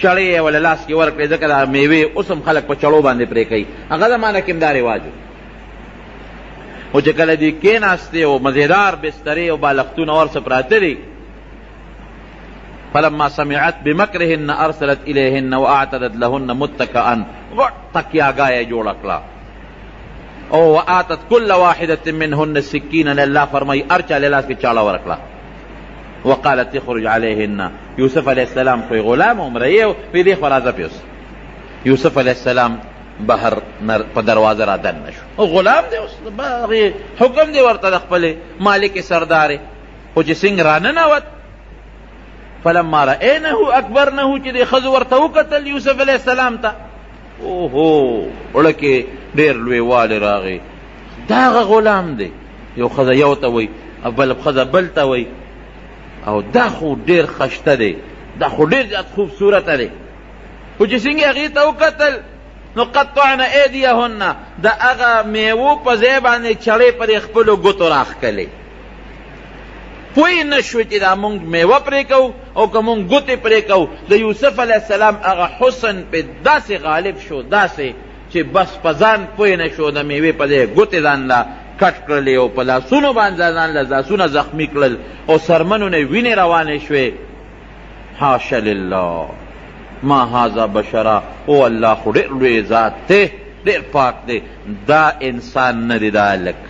چړې یې وله لاس کې ورکړې، ځکه دا میوې اوس هم خلک په چړو باندې پرې کوي، هغه زمانه کې هم دا رواج و. خو چې کله دې کېناستې او مزېدار بسترې او بالښتونه ورسه پراته دي، فلما سمعت بمکرهن ارسلت الیهن واعتدت لهن متکئا، غټ تکیاګاه یې جوړه کړه، او وآتت كل واحدة منهن سکینا، الله فرمائی ارچا لاس کې چاړه ورکړه. وقالت اخرج عليهن، یوسف علیہ السلام کوئی غلام عمره وی دی خرازه پیوس. یوسف علیہ السلام بهر په دروازه را دننه شو، او غلام دی، اوس حکم دی ورته د خپل مالک سردار، خو چې څنګه راننوت فلما رأینه اکبرنه، چې د ښځو ورته وکتل یوسف علیہ السلام ته، اوهو وړه کې ډېر لوی والی راغی، دا هغه غلام دی. یو ښځه یو ته وایي، بل ښځه بل ته وایي، او دا خو ډېر خشته دی، دا خو ډېر زیات خوبصورته دی. خو چې څنګه هغې ته وکتل نو قطعن ایدیهن، د هغه میوو په ځای باندې چړې په دې خپلو ګوتو راښکلې. پوی نشو چې دا مونږ میوه پرې کوو او که مونږ ګوتې پرې کوو. د یوسف علیه السلام هغه حسن په داسې غالب شو، داسې چې بس په ځان پوی نشو، د میوې په دې ګوتې ځان له کټ کړلې او په لاسونو باندې ځان له لاسونه زخمي کړل او سرمنو نه وینې روانې شوې. حاشا لله ما هذا بشرا، او الله خو ډېر لوی ذات دی، ډېر پاک دی. دا انسان نه دی، دا هلک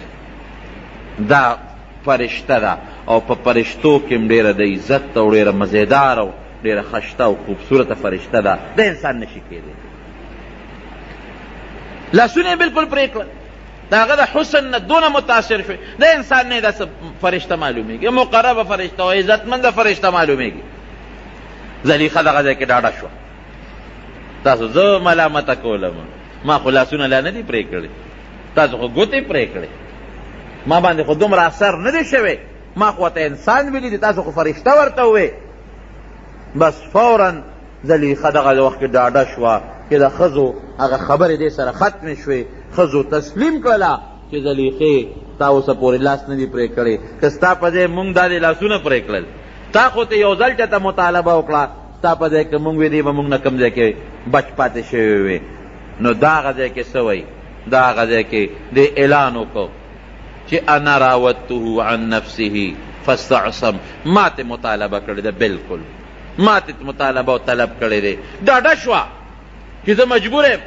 دا فرشته ده او په فرشتو کې هم ډېره د عزت او ډېره مزیدار او ډېره خشته او خوبصورته فرشته ده. د انسان نشي کېدی. لاسونه یې بلکل پرې کړل، د هغه د حسن نه دونه متاثر شوی. د انسان نه داسې فرشته معلومېږي، مقربه فرشته او عزتمنده فرشته معلومېږي. زلیخه دغه ځای کې ډاډه شوه. تاسو زه ملامته کولم، ما خو لاسونه لا نه دي پرې کړي، تاسو خو ګوتې پرې کړې، ما باندې خو دومره اثر نه دی شوی، ما خو ورته انسان ویلی دی، تاسو خو فرشته ورته ووې. بس فورا زلیخه دغه وخت کې ډاډه شوه چې د ښځو هغه خبرې دې سره ختمې شوې. ښځو تسلیم کړله چې زلیخې تا اوسه پورې لاس نه دي پرې کړی، که ستا په ځای مونږ دا دې لاسونه پرې کړل، تا خو ته یو ځل چاته مطالبه وکړه، ستا په ځای که مونږ وې دی به مونږ نه کوم ځای کې بچ پاتې شوی وې. نو دا هغه ځای کې څه وایي؟ دا هغه ځای کې دې اعلان وکړو چې انا راودته عن نفسه فاستعصم، ما ته مطالبه کړې ده، بلکل ما ته مطالبه او طلب کړی دی. ډاډه شوه چې زه مجبور یم،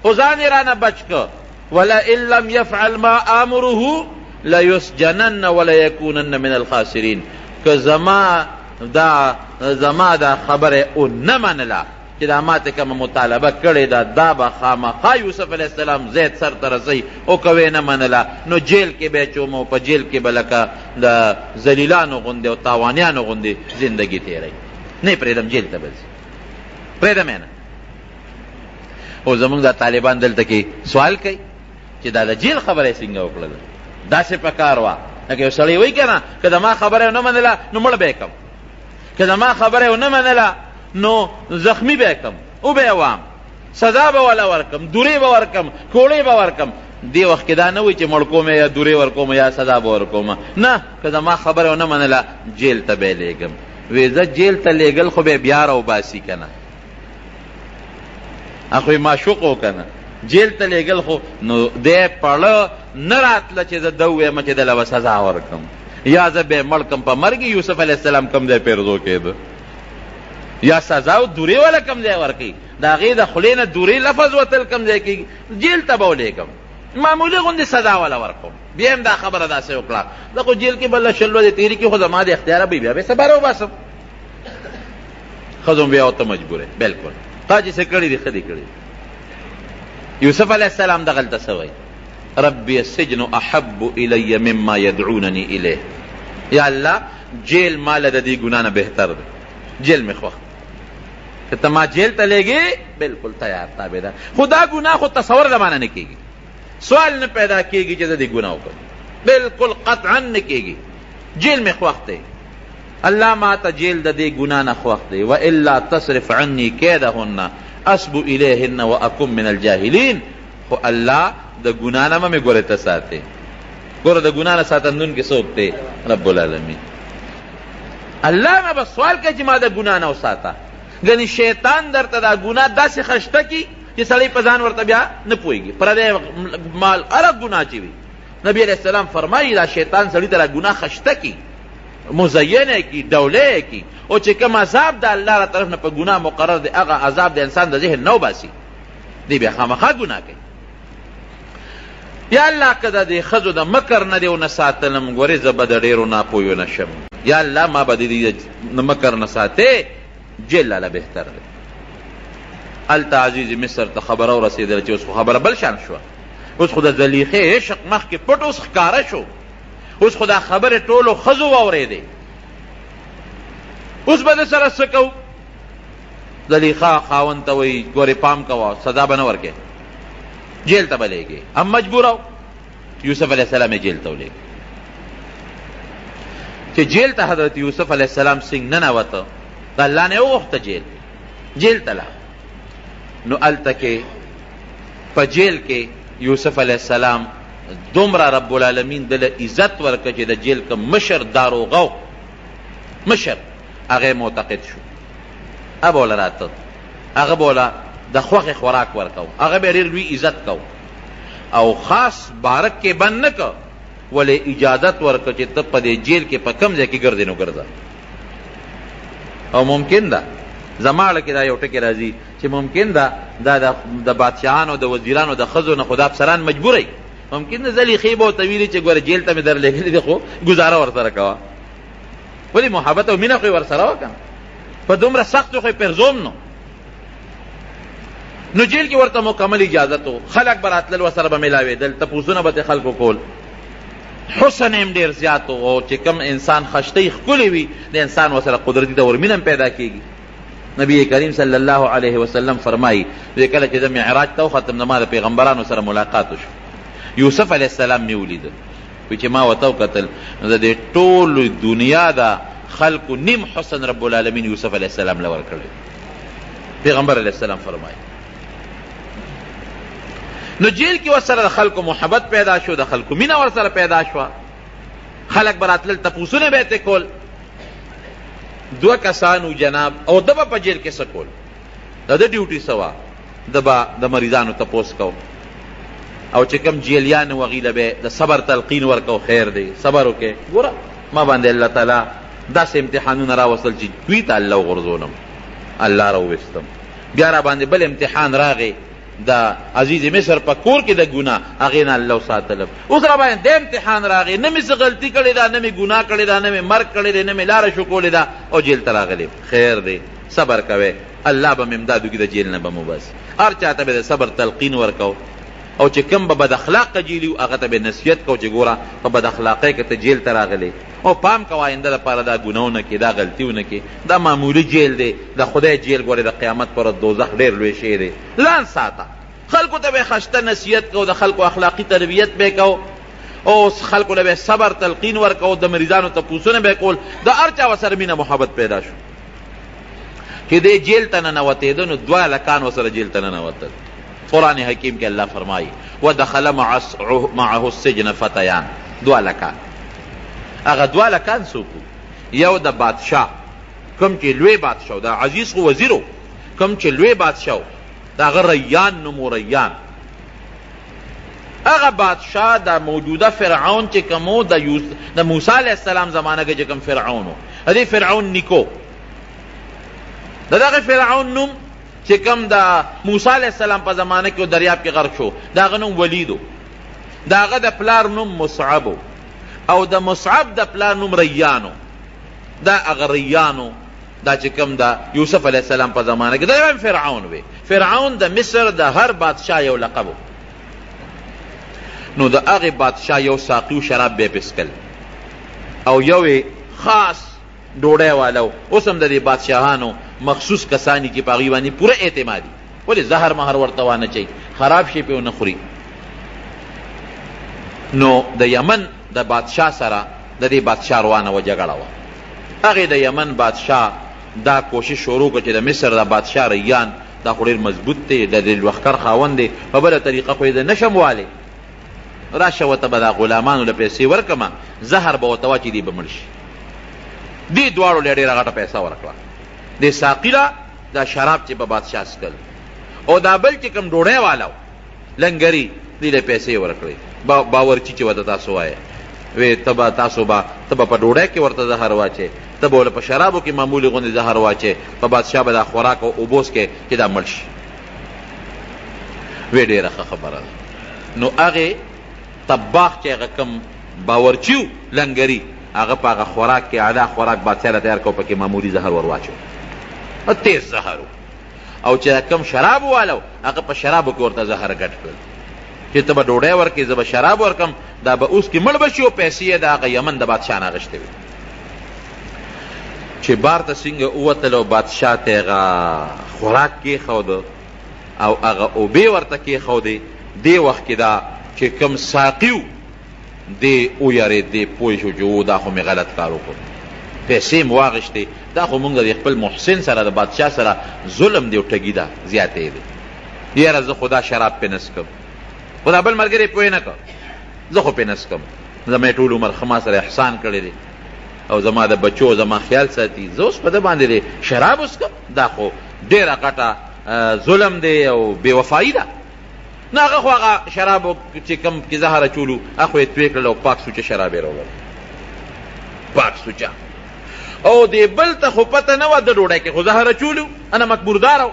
خو ځان یې رانه بچ که. ولئن لم یفعل ما آمره لیسجنن ولیکونن من الخاسرین. که زما دا خبره او نه منله چې دا ما ته کومه مطالبه کړې ده، دا به خامخا یوسف علیه السلام زید سر ته رسوي، او که ویې نه منله نو جیل کې به یې چوم او په جیل کې به لکه د ذلیلانو غوندې او تاوانیانو غوندې زندګي تېروي. نه یې پرېږدم جیل ته به ځي، پرېږدم یې نه. او زمونږ دا طالبان دلته کې سوال کوي چې دا د جیل خبره یې څنګه وکړله؟ داسې په کار وه لکه یو سړی وایي که نه، که د ما خبره یې ونه منله نو مړ به یې کړم، که د ما خبره یې ونه منله نو زخمی به یې کړم، او به یې وام، سزا به وله ورکړم، دورې به ورکړم، کوړې به ورکړم. دې وخت کې دا نه وایي چې مړ کوم یا دورې ورکوم یا سزا به ورکوم، نه، که د ما خبره یې ونه منله جیل ته به یې لیږم. وی زه جیل ته لیږل خو به یې بیا راوباسي که نه، خو یې معشوق و که نه، جیل ته لیږل خو نو دی پړه نه راتله چې زه ده ووایم چې دله به سزا ورکړم یا زه به یې مړ کړم. په مرګ یوسف علیه السلام کوم ځای پیرزو کېده، یا سزا او دورې والا کوم ځای ورکوي، د هغې د خولې نه دورې لفظ وتل کوم ځای کېږي، جیل ته به ولیږم، معمولي غوندې سزا والا ورکوم. بیا هم دا خبره داسې وکړه، زه خو جیل کې بله شل ورځې تېرې کړي، خو زما د اختیاره به بیا به یې سبا راوباسم. ښځو بیا ورته مجبور یې، بلکل تا چې څه کړي دي ښه دي کړي. یوسف علیه السلام دغلته څه وایي؟ ربی السجن احب الی مما یدعوننی الیه. یا الله جیل ماله د دې ګناه نه بهتر دی، جیل مې خوښ، که ته ما جیل ته لیږې بلکل تیار تابعدار. خو دا ګناه خو تصور د معنی نه کېږي، سوال نه پیدا کېږي چې زه دې ګناه وکړم، بلکل قطعا نه کېږي. جیل مې خوښ دی، الله ما ته جیل د دې ګناه نه خوښ دی. والا تصرف عني کیدهن اصب الیهن واکن من الجاهلین. خو الله د ګناه نه مې ګورې ته ساتې، ګوره د ګناه نه ساتندون کې څوک دی؟ رب العالمین. الله نه بس سوال کوي چې ما د ګناه نه وساته. ګنې شیطان درته دا ګناه داسې خشته کي چې سړی په ځان ورته بیا نه پوهېږي. پردی مال هره ګناه چې وي، نبی علیه السلام فرمایي دا شیطان سړي ته دا ګناه خشته کي، مزینه کی، دوله کی، او چې کوم عذاب د الله تعالی طرف نه په ګناه مقرر دی، هغه عذاب د انسان د ذهن نو باسي، دی بیا خامخا ګناه کوي. یا الله که د دې ښځو د مکر نه دې ونه ساتلم، ګورې زه به د ډېرو ناپویو نه شم. یا الله ما به د دې مکر نه ساتې، جیل لاله بهتر دی. هلته عزیز مصر ته خبره ورسېدله چې اوس خو خبره بل شان شوه، اوس خو د زلیخې عشق مخکې پټ اوس ښکاره شو، اوس خو دا خبرې ټولو ښځو واورېدې. اوس به د سره څه کوو؟ زلیخا خاوند ته وایي ګورې پام کوه، سزا به نه ورکې، جیل ته به لیږې. هم مجبوره و، یوسف علیه السلام یې جیل ته ولېږه. چې جیل ته حضرت یوسف علیه السلام څنګه ننوته، د الله نه وغوښته جیل ته لاړ. نو هلته کې په جیل کې یوسف علیه السلام دومره رب العالمین دله عزت ورکړه چې د جیل که مشر داروغه مشر هغه معتقد شو ابوله راته هغه بوله د خوخه خوراک ورکاو هغه به ډېر لوی عزت کو او خاص بارک کې بند نه کو ولې اجازت ورکړه چې ته په دې جیل کې په کم ځای کې ګرځې نو ګرځه او ممکن ده زماړه کې دا یو ټکی راځي چې ممکن ده دا د بادشاهانو د وزیرانو د ښځو نه خدا افسران مجبوری ممکن ده زلیخې به ورته ویلي چې ګوره جیل ته مې درلېږلي دي خو ګزاره ورسره کوه ولې محبت او مینه خو یې ورسره وکړه په دومره سختو خو یې پرزوم نو جیل کې ورته مکمل اجازت و خلک به راتلل ورسره به میلاوېدل تپوسونه به ترې خلکو کول حسن هم ډېر زیات و چې کوم انسان خشتۍ ښکلې وي د انسان ورسره قدرتي ډول مینه هم پیدا کېږي نبی کریم صلی الله علیه وسلم فرمایي کله چې د معراج ته وختم د ما د پیغمبرانو سره ملاقات وشو یوسف علیه السلام مې ولیده وایي چې ما ورته وکتل نو د دې ټولو دنیا د خلکو نیم حسن رب العالمین یوسف علیه السلام له ورکړی پیغمبر علیه السلام فرمایي نو جیل کې ورسره د خلکو محبت پیدا شو د خلکو مینه ورسره پیدا شوه خلک به راتلل تپوسونه به یې کول دوه کسانو جناب او ده به په جیل کې څه کول د ده ډیوټي څه وه ده به د مریضانو تپوس کو او چې کوم جیلیان و هغوی له به د صبر تلقین ورکو خیر دی صبر وکړې ګوره ما باندې الله تعالی داسې امتحانونه راوستل چې دوی ته الله وغورځولم الله راوویستم بیا را باندې بل امتحان راغی د عزیز مصر په کور کې د ګناه هغې نه الله ساتلم اوس را باندې د امتحان راغی نه مې څه غلطي کړې ده نه مې ګناه کړې ده نه مې مرګ کړی دی نه مې لاره شکولې ده او جیل ته راغلی خیر دی صبر کوئ الله به مې امداد وکړي د جیل نه به مو بس هر چا ته به د صبر تلقین ورکو او چې کوم به بد اخلاقه جیلي وو هغه ته به نصیحت کو چې ګوره په بد اخلاقۍ کې ته جیل ته راغلی او پام کوه آینده لپاره دا ګناونه کې دا غلطي ونه کې دا معمولي جیل دی د خدای جیل ګورې د قیامت پر ورځ دوزخ ډېر لوی شی دی ځان ساته خلکو ته به خشته نصیحت کو د خلکو اخلاقی تربیت به کو او خلکو له به صبر تلقین ورکو د مریضانو تپوسونه به کول د هر چا ورسره مینه محبت پیدا شو چې دی جیل ته ننوتېده نو 2 لکان ورسره جیل ته ننوتل قرآن حکیم کې الله فرمایي ودخل معه السجن فتیان 2 لکان هغه 2 لکان څوک یو د بادشاه کوم چې لوی بادشاه د عزیز خو وزیرو کوم چې لوی بادشاه دا هغه ریان نومو ریان هغه بادشاه د موجوده فرعون چې کوم د موسی علیه السلام زمانه کې چې کوم فرعون و دې فرعون نیکو د دغه فرعون نوم چې کوم د موسی علیه السلام په زمانه کې دریاب کې غرق شو د هغه نوم ولیدو د هغه د پلار نوم مصعب او د مصعب د پلار نوم ریانو دا هغه ریانو دا چې کوم د یوسف علیه السلام په زمانه کې دا فرعون وی فرعون د مصر د هر بادشاه یو لقب نو د هغې بادشاه یو ساقي و شراب به یې پسکل او یو خاص ډوډۍ والو اوس هم د دې بادشاهانو مخصوص کسانی کې په هغوی باندې پوره اعتمادي ولې زهر مهر ورته وانه چي خراب شي پې ونه خوري نو د یمن د بادشاه سره د دې بادشاه روانه وه جګړه وه هغې د یمن بادشاه دا کوشش شروع کړه چې د مصر د بادشاه ریان دا خو ډېر مضبوط دی د دې لښکر خاوند دی په بله طریقه خو یې د نشم والی راشه ورته به دا غلامانو له پیسې ورکړمه زهر به ورته واچي دی به مړ شي دې دواړو له ډېره غټه پیسه ورکړه دې ساقي له دا شراب چې به بادشاه څکل او دا بل چې کوم ډوډۍ والا لنګري دې له پیسې ورکړې باورچي چې ورته تاسو وایې وی تاسو به په ډوډۍ کې ورته زهر واچې ته به په شرابو کې معمولي غوندې زهر واچې په بادشاه به دا خوراک او اوبوس کې چې دا مړ شي وی ډېره ښه خبره ده نو هغې طباخ چې هغه کوم باورچي و لنګري هغه په هغه خوراک کې اعلی خوراک بادشاه له تیار کو پکې معمولي زهر ور واچو تیز زهر او چې کوم شراب والو هغه په شرابو کې ورته زهر ګډ کړل چې ته به ډوډۍ ورکړې زه به شراب ورکړم دا به اوس کې مړ به شي او پیسې یې د هغه یمن د بادشاه نه اخیستې وي چې بار ته څنګه ووتل او بادشاه ته هغه خوراک کېښوده او هغه اوبې ورته کېښودې دې وخت کې دا چې کوم ساقي و دې ویارېد دې پوه شو چې و دا خو مې غلط کار وکړ پیسې مې واخیستې دا خو مونږ د خپل محسن سره د بادشاه سره ظلم دی او ټګي ده زیاتې دی یاره زه خو دا شراب پې نه څکم خو دا بل ملګری پوه نه کړ زه خو پې نه څکم زما یې ټول عمر ښه ما سره احسان کړی دی او زما د بچو زما خیال ساتي، زه اوس په ده باندې شراب وڅښم؟ دا خو ډېره غټه ظلم دی او بې وفایي ده. نه هغه خو هغه شرابو چې کوم کې زهر اچولو هغه خو یې توی کړل او پاک سوچه شراب یې راوړل، پاک سوچه. او دې بل ته خو پته نه وه د ډوډۍ کې خو زهر اچولو، انا مکبوردار و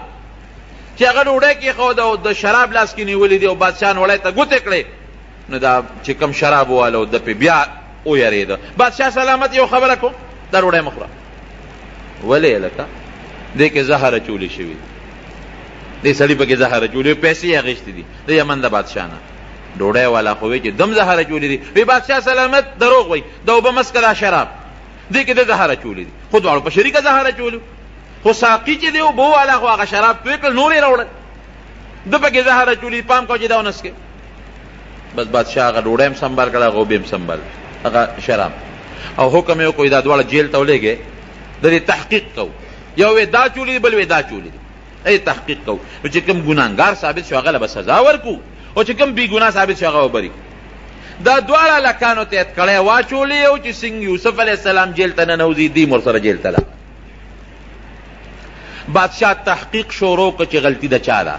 چې هغه ډوډۍ کېښوده او د شراب لاس کې نیولي دي او بادشاه وړی ته ګوتې کړې، نو دا چې کوم شراب واله د پې بیا ویرېده. بادشاه سلامت یو خبره کو، دا ډوډۍ مه خوره. ولې هلکه دې کې زهر اچولې شوي، دې سړي پکې زهر اچولې، پیسې یې اخېستې دي د یمن د بادشاه نه. ډوډۍ والا خو وایي چې دم زهر اچولې دي. وی بادشاه سلامت دروغ وایي، دا اوبه مسکه دا شراب، دې کې د زهر اچولې دي. خو دواړو په شریکه زهر اچولو، خو ساقي چې دی اوبه والا خو هغه شراب توی کړل، نور یې راوړل، ده پکې زهر اچولي. پام کوه چې دا ونسکې. بس بادشاه هغه ډوډۍ هم سنبال کړه، هغه اوبې هم سنبال، هغه شراب. او حکم یې وکړو دا دواړه جیل ته ولېږئ، د دې تحقیق کوو. یو وی دا چولې دي، بل وی دا چولې دي، ای تحقیق کوو. نو چې کوم ګناهګار ثابت شو هغه له به سزا ورکو، او چې کوم بې ګناه ثابت شو هغه به بري. دا دواړه لکانو ته یې کړی واچولې، او چې څنګه یوسف علیه السلام جیل ته ننوځي دیم ورسره جیل ته لاړ. بادشاه تحقیق شروع کړ چې غلطي د چا ده.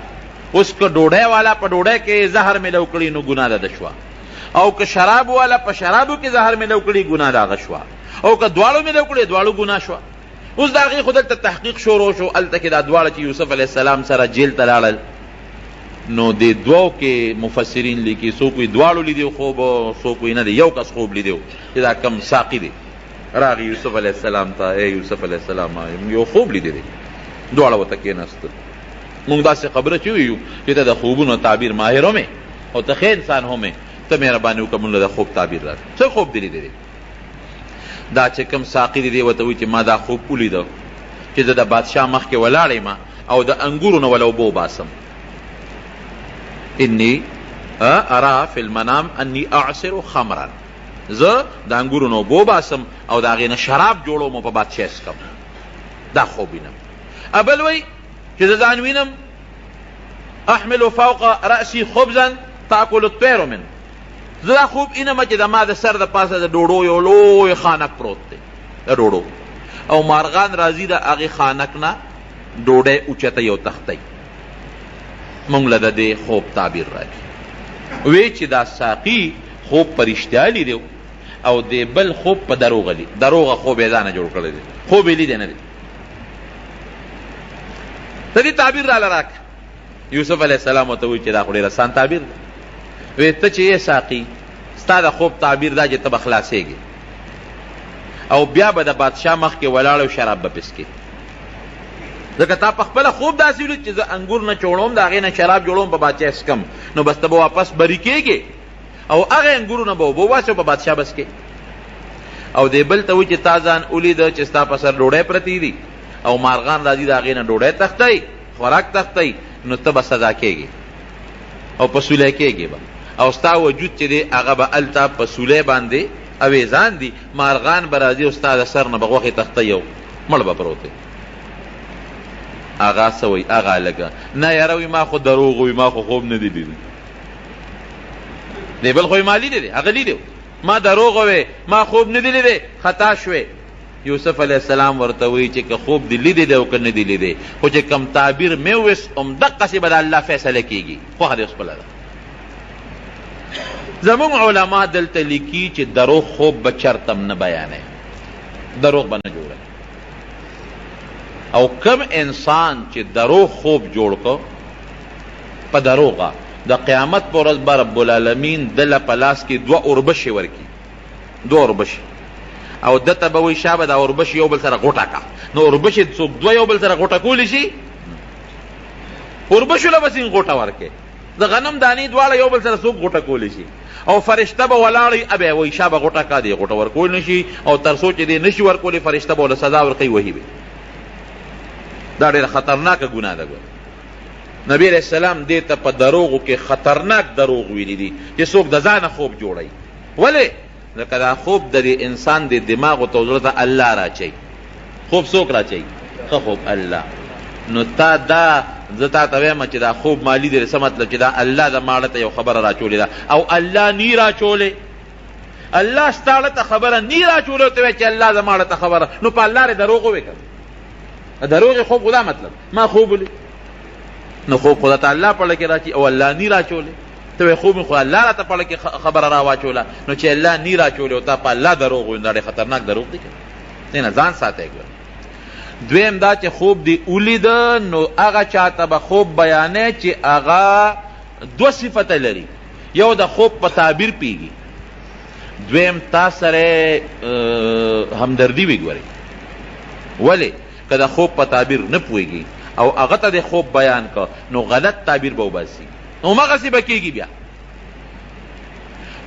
اوس که ډوډۍ والا په ډوډۍ کې زهر میلو کړي نو ګناه ده شوه، او که شراب والا په شرابو کې زهر میلو کړي ګناه د هغه شوه، او که دواړو میلو کړي دواړو ګناه شوه. اوس د هغې خو دلته تحقیق شروع شو. هلته کې دا دواړه چې یوسف علیه السلام سره جیل ته لاړل، نو د دوو کې مفسرین لیکي څوک وایي دواړو لیدي خوب، څوک وایي نه دی یو کس خوب لیدی چې دا کم ساقي دی راغی یوسف علیه السلام ته، ای یوسف علیه السلام یو خوب لیدی دی. دواړه ورته کېناستل. موږ داسې خبره چې ویو چې ته د خوبونو تعبیر ماهر هم او ته ښه انسان هم ته مهرباني وکړه موږ له د خوب تعبیر راکړه. څه خوب دی لیدلی؟ دا چې کوم ساقي دی دی ورته وایي چې ما دا خوب ولیده چې زه د بادشاه مخکې ولاړ یم او د انګورو نه وله اوبه وباسم. انی ارا فی المنام انی اعصر خمرا، زه د انګورو نه اوبه وباسم او د هغې نه شراب جوړوم او په بادشاه څکم. دا خوب وینم. ابل وایي چې زه ځان وینم احمل فوق رأسي خبزا تاکل الطیر من، زه دا خوب اینم چې د ما د سر د پاسه د ډوډو یو لوی خانک پروت دی د ډوډو، او مارغان راځي د هغې خانک نه ډوډۍ اوچتوي او تښتوي. موږ له د دې خوب تعبیر راکړي. وی چې دا ساقي خوب په رښتیا لیدی او د بل خوب په دروغه خوب یې ځانه جوړ کړی دی، خوب یې لیدی نه دی. د دې تعبیر راله راکړه. یوسف علیه السلام ورته وایي چې دا خو ډېر اسان تعبیر دی. وی ته چې یې ساقي ستا د خوب تعبیر دا چې ته به خلاصېږې او بیا به د بادشاه مخکې ولاړ او شراب به پسکې، ځکه تا په خپله خوب داسې ولید چې زه انګور نه چوړوم د هغې نه شراب جوړوم په بادشاه څکم، نو بس ته به واپس بری کېږې او هغې انګورو نه به اوبه وباسې او په بادشاه بس کې. او دې بل ته وایي چې تا ځان ولیده چې ستا په سر ډوډۍ پرتې دي او مارغان راځي د هغې نه ډوډۍ تښتوي، خوراک تښتوي، نو ته به سزا کېږې او په سولی کېږې به، او ستا وجود چې دی هغه به هلته په سولی باندې اویزان دي، مارغان به راځي او ستا د سر نه به غوښې تښتوي او مړ به پروت دی. هغه څه وایي هغه هلکه نه یاره وایي ما خو دروغ وایي، ما خو خوب نه دی لیدلی. دی بل خو یې ما لیدی دی، هغه لیدی ما دروغ وایي، ما خوب نه دی لیدی، خطا شوې. یوسف علیه السلام ورته وایي چې که خوب دی لیدی دی او که نه دی لیدی، خو چې کم تعبیر مې وویست همدقسې به د الله فیصله کېږي، خوښه دې اوس خپله ده. زمونږ علما دلته لیکي چې دروغ خوب به چرته نه بیانوي، دروغ به نه جوړوي. او کم انسان چې دروغ خوب جوړ کو په دروغه، د قیامت په ورځ به رب العالمین دله په لاس کې دوه اوربشې ورکړي، دوه اوربشې، او ده ته به وایي شابه دا اوربشې یو بل سره غوټه کا. نو اوربشې څوک دوه یو بل سره غوټه کولی شي؟ اوربشو له به څنګه غوټه ورکړي؟ د غنم دانې دواړه یو بل سره څوک غوټه کولی شي؟ او فرشته به ولاړی ابه وایي شابه غوټه کا دی، غوټه ورکول نه شي، او تر څو چې دی نه شي ورکولی فرشته به ورله سزا ورکوي وهي به. دا ډېره خطرناکه ګناه ده. نبی علیہ السلام دې ته په دروغو کې خطرناک دروغ ویلي دي چې څوک د ځانه خوب جوړوي. ولې؟ ځکه دا خوب د دې انسان د دماغ او زړه ته الله راچوي. خوب څوک راچوي؟ ښه خوب الله. نو تا دا زه تا ته وایم چې دا خوب ما لیدلی، څه مطلب چې دا الله د ماړه ته یو خبره راچولې ده او الله نی راچولې. الله ستاړه ته خبره نی راچولې ته چې الله زماړه ته خبره، نو په الله دروغ وکړه. دروغ خوب خدا مطلب ما خوب ولي، نو خوب خدا ته الله پړه کې راچی او الله نی راچولې ته خوب خو الله را ته پړه کې خبره را واچوله، نو چې الله نی راچولې او ته په الله دروغ وایې، دا خطرناک دروغ دی. نه ځان ساتئ. دویم دا چې خوب دی ولید، نو هغه چاته به خوب بیانې چې هغه دو صفته لري، یو د خوب په تعبیر پیږي، دویم تا سره همدردی وګوري. ولی که د خوب په تعبیر نه پوهیږي او هغه ته د خوب بیان کا، نو غلط تعبیر به وباسي، نو مغسې به کېږي بیا.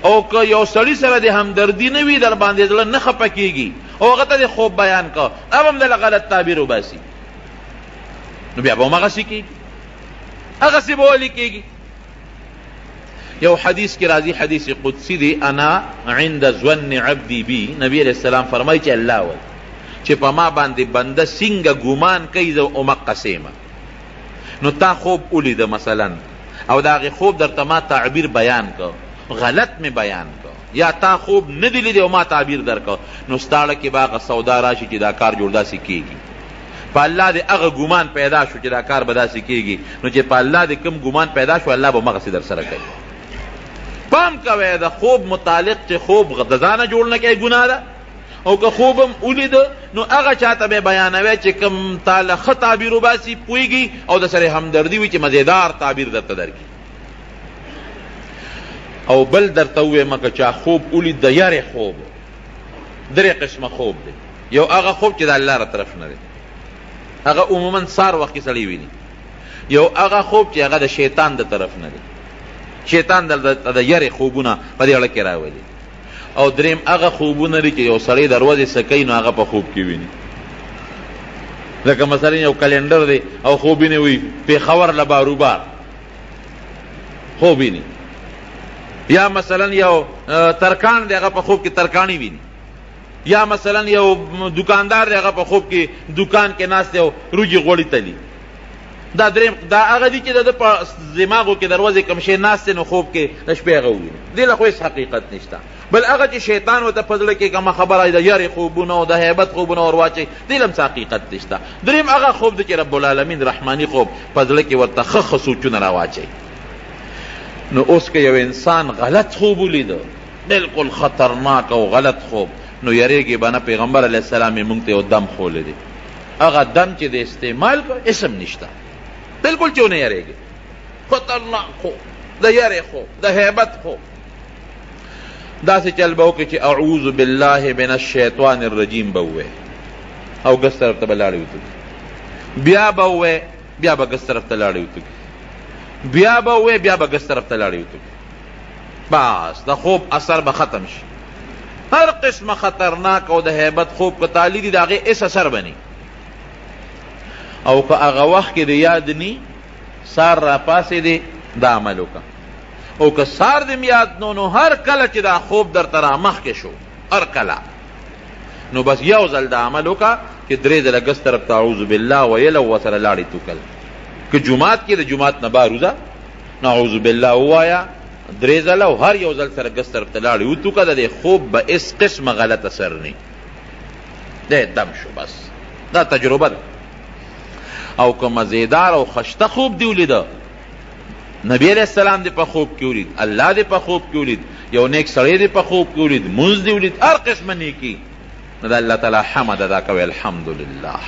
او که یو سړي سره د همدردي نه وي، در باندې زړه نه خفه کېږي او هغه ته د خوب بیان کا، اب هم دله غلط تعبیر وباسي، نو بیا به همغسې کېږي، هغسې به ولې کېږي. یو حدیث کی راضی، حدیث قدسی دی، انا عند ظن عبدی بی، نبی علیہ السلام فرمائی چې الله وی چې په ما باندې بنده څنګه ګمان کوي زه امقسم. نو تا خوب ولید مثلا او دا غي خوب درته ما تعبیر بیان کو، غلط می بیان کو، یا تا خوب نه دی لیدی او ما تعبیر درکو، نو ستاړه کې باغ سودا راشي چې دا کار جوړ داسې کیږي. په الله دې هغه ګمان پیدا شو چې دا کار به داسې کیږي، نو چې په الله دې کوم ګمان پیدا شو، الله به مغسې در سره کوي. پام کوئ د خوب متعلق چې خوب د ځانه جوړ نه کوي ګناه ده، او که خوبم ولید نو هغه چاته به بیانوي چې کوم تاله ښه تعبیر وباسي پوهېږي او د سره همدردي وي چې مزیدار تعبیر درته درکړي. او بل درته ووایم که چا خوب ولید د یارې خوب، درې قسمه خوب دی. یو هغه خوب چې د الله را طرف نه دی، هغه عموما سار وخت کې سړی ویني. یو هغه خوب چې هغه د شیطان د طرف نه دی، شیطان د یارې خوبونه په دې اړه کې راولي. او دریم هغه خوبونه لري چې یو سړی د ورځې سکی نو هغه په خوب کې ویني، لکه مثلا یو کلندر دی او خوب یې وي پېښور له باروبار خوب ویني، یا مثلا یو ترکان دی هغه په خوب کې ترکانی ویني، یا مثلا یو دکاندار دی هغه په خوب کې دکان کې ناست دی او روجي غوړي تلي. دا دریم دا هغه دی چې د په دماغو کې دروازې کوم شی ناست نو خوب کې د شپې هغه وویني، دې له خو هېڅ حقیقت نشته. بل هغه چې شیطان ورته په زړه کې کومه خبره د یارې خوبونه او د هیبت خوبونه ور واچوي، دې له هم څه حقیقت نشته. دریم هغه خوب دی چې رب العالمین رحماني خوب په زړه کې ورته ښه سوچونه را واچوي. نو اوس که یو انسان غلط خوب ولیده، بالکل خطرناک او غلط خوب، نو یریږي به نه. پیغمبر علیه السلام یې موږ ته یو دم ښولی دی، هغه دم چې د استعمال کو اسم نشته، بالکل چې ونه یریږي. خطرناک خوب، د یارې خوب، د هیبت خوب. داسې چل به وکړي چې اعوذ بالله من الشیطان الرجیم به ووایې او ګس طرف ته به لاړې وتوکړي، بیا به ووایې بیا به ګس طرف ته لاړې وتوکړي، بیا به ووایې بیا به ګس طرف ته لاړې وتوکړي. بس د خوب اثر به ختم شي. هر قسمه خطرناک او د هیبت خوب که تعالی دي د هغې هېڅ اثر به ني. او که هغه وخت کې د یاد ني، سار را پاسېدې دا عمل وکړه. او که سار دې یاد نو هر کله چې دا خوب درته را مخکې شو، هر کله نو بس یو ځل دا عمل وکړه چې درې ځله ګس طرف ته اعوذ بالله ویل او ورسره لاړې توکل. که جومات کې د جومات نه بار وځه نو اعوذ بالله ووایه درې ځله او هر یو ځل سره ګس طرف ته لاړې وتوکه، د دې خوب به هېڅ قسمه غلط اثر نه دی، دم شو. بس دا تجربه ده. او که مزیدار او خشته خوب دی ولیده، نبی علیہ السلام دی په خوب کې ولید، الله دی په خوب کې ولید، یو نیک سړی دی په خوب کې ولید، مونځ دی ولید، هر قسمه نیکي، نو د الله تعالی حمد ادا کوئ الحمدلله.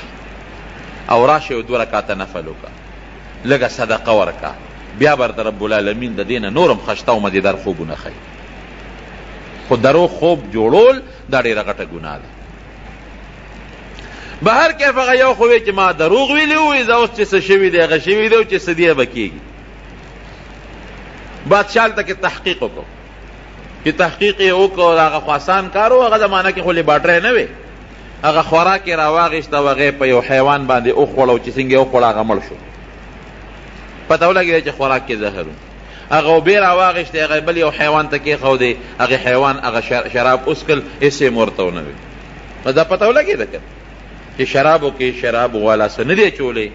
او راشه یو 2 رکعاته نفل وکړه، لږه صدقه ورکړه، بیا برته رب العالمین د دې نه نورم خشته او مزیدار خوبونه ښیي. خو دروغ خوب جوړول دا ډېره غټه ګناه ده. به هر کیف هغه یو خو وی چې ما دروغ ویلي وي، زه اوس چې څه شوي دی هغه شوي دی او چې څه دی به کېږي. بادشاه هلته کې تحقیق وکړو، چې تحقیق یې وکړو، هغه خو آسان کار و، هغه زمانه کې خو لیباټرۍ نه وې، هغه خوراک یې راواغېسته او هغه په یو حیوان باندې وخوړه، چې څنګه یې وخوړه هغه مړ شو. پته ولګېده چې خوراک کې زهر و. هغه اوبې راواغېستې، هغه بل یو حیوان ته کېښودې، هغه حیوان هغه شراب وڅښل، هېڅ یې ورته ونه وې. نو دا پته ولګېده که چې شرابو کې شراب والا څه نه دی اچولی